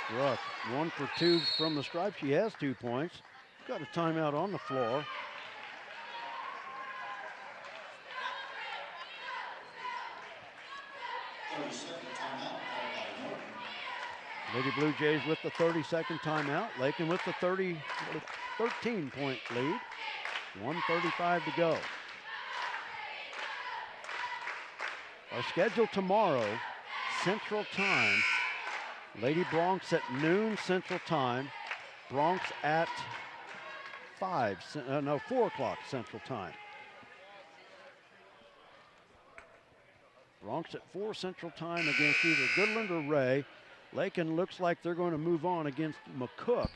Brooke, 1 for 2 from the stripe. She has 2 points. Got a timeout on the floor. Lady Blue Jays with the 30-second timeout. Lakin with the 13-point lead. 1:35 to go. Our schedule tomorrow, Central Time. Lady Bronx at noon Central Time. Bronx at 4 o'clock Central Time. Bronx at 4 Central Time against either Goodland or Ray. Lakin looks like they're going to move on against McCook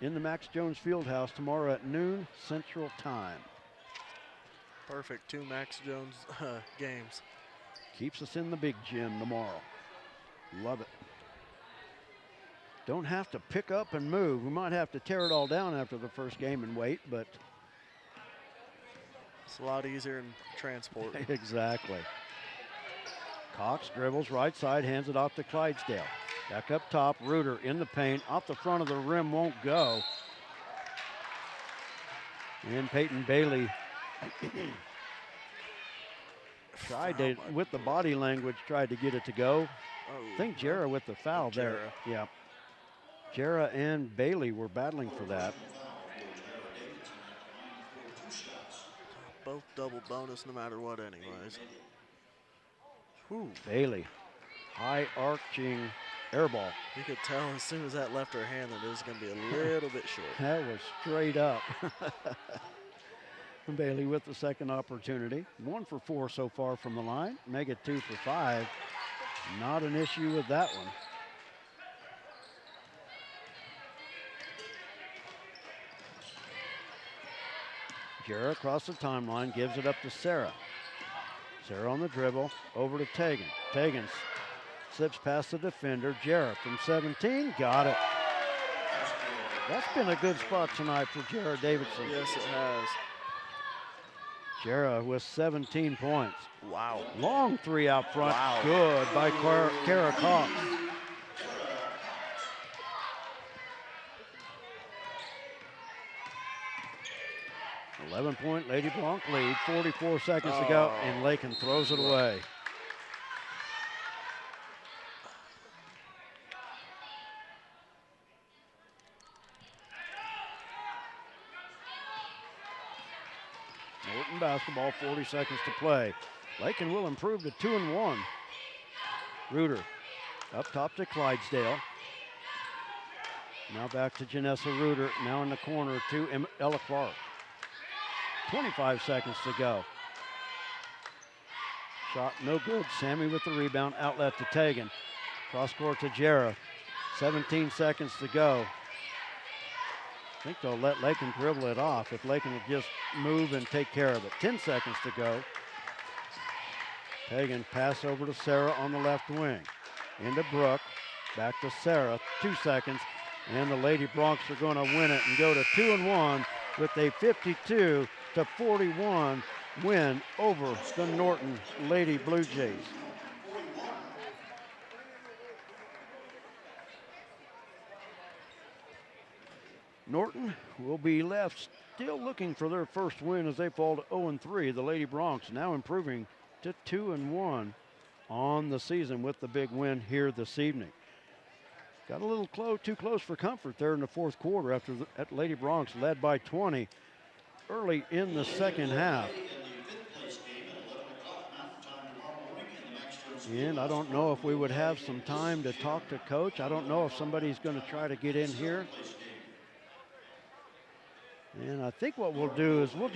in the Max Jones Fieldhouse tomorrow at noon Central Time. Perfect, 2 Max Jones games. Keeps us in the big gym tomorrow. Love it. Don't have to pick up and move. We might have to tear it all down after the first game and wait, but it's a lot easier in transport. Exactly. Cox dribbles right side, hands it off to Clydesdale. Back up top, Reuter in the paint, off the front of the rim, won't go. And Peyton Bailey tried to, with the body language, tried to get it to go. I think Jarrah with the foul there. Yeah. Jarrah and Bailey were battling for that. Both double bonus no matter what anyways. Whew. Bailey, high arching air ball. You could tell as soon as that left her hand that it was going to be a little bit short. That was straight up. Bailey with the second opportunity. 1 for 4 so far from the line. Make it 2 for 5. Not an issue with that one. Jarrah across the timeline, gives it up to Sarah. Sarah on the dribble, over to Tegan. Tegan slips past the defender. Jarrah from 17, got it. That's been a good spot tonight for Jarrah Davidson. Yes, it has. Jarrah with 17 points. Wow. Long three out front. Wow. Good by Kara Cox. .11 Lady Blanc lead, 44 seconds to go, and Lakin throws it away. Norton basketball, 40 seconds to play. Lakin will improve to 2-1. Reuter up top to Clydesdale. Now back to Janessa Reuter, now in the corner to Ella Clark. 25 seconds to go. Shot no good. Sammy with the rebound. Outlet to Tegan. Cross court to Jarrah. 17 seconds to go. I think they'll let Lakin dribble it off if Lakin will just move and take care of it. 10 seconds to go. Tegan pass over to Sarah on the left wing. Into Brooke. Back to Sarah. 2 seconds. And the Lady Bronx are going to win it and go to 2-1 with a 52-41 win over the Norton Lady Blue Jays. Norton will be left still looking for their first win as they fall to 0-3. The Lady Bronx now improving to 2-1 on the season with the big win here this evening. Got a little too close for comfort there in the fourth quarter after Lady Bronx led by 20 early in the second half. And I don't know if we would have some time to talk to Coach. I don't know if somebody's going to try to get in here. And I think what we'll do is we'll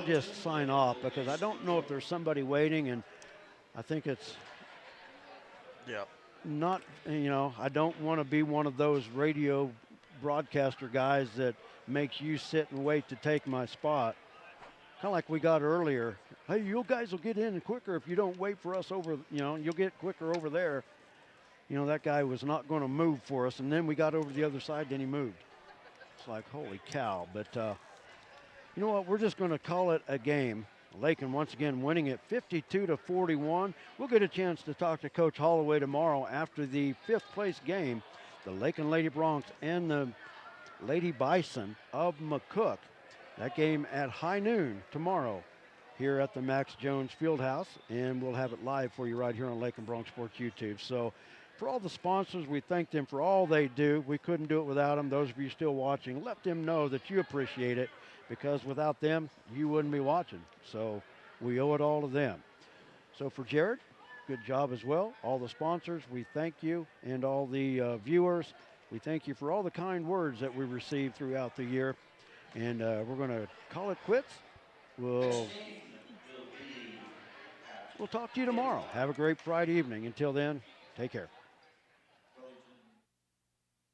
just sign off because I don't know if there's somebody waiting, and I think it's not, I don't want to be one of those radio broadcaster guys that makes you sit and wait to take my spot. Kind of like we got earlier. Hey, you guys will get in quicker if you don't wait for us over, you'll get quicker over there. That guy was not going to move for us, and then we got over the other side, then he moved. It's like, holy cow. But you know what? We're just going to call it a game. Lakin once again winning it 52-41. We'll get a chance to talk to Coach Holloway tomorrow after the 5th place game. The Lakin Lady Bronx and the Lady Bison of McCook. That game at high noon tomorrow here at the Max Jones Fieldhouse. And we'll have it live for you right here on Lakin Bronx Sports YouTube. So for all the sponsors, we thank them for all they do. We couldn't do it without them. Those of you still watching, let them know that you appreciate it, because without them, you wouldn't be watching. So we owe it all to them. So for Jared, good job as well. All the sponsors, we thank you. And all the viewers, we thank you for all the kind words that we received throughout the year. And we're going to call it quits. We'll talk to you tomorrow. Have a great Friday evening. Until then, take care.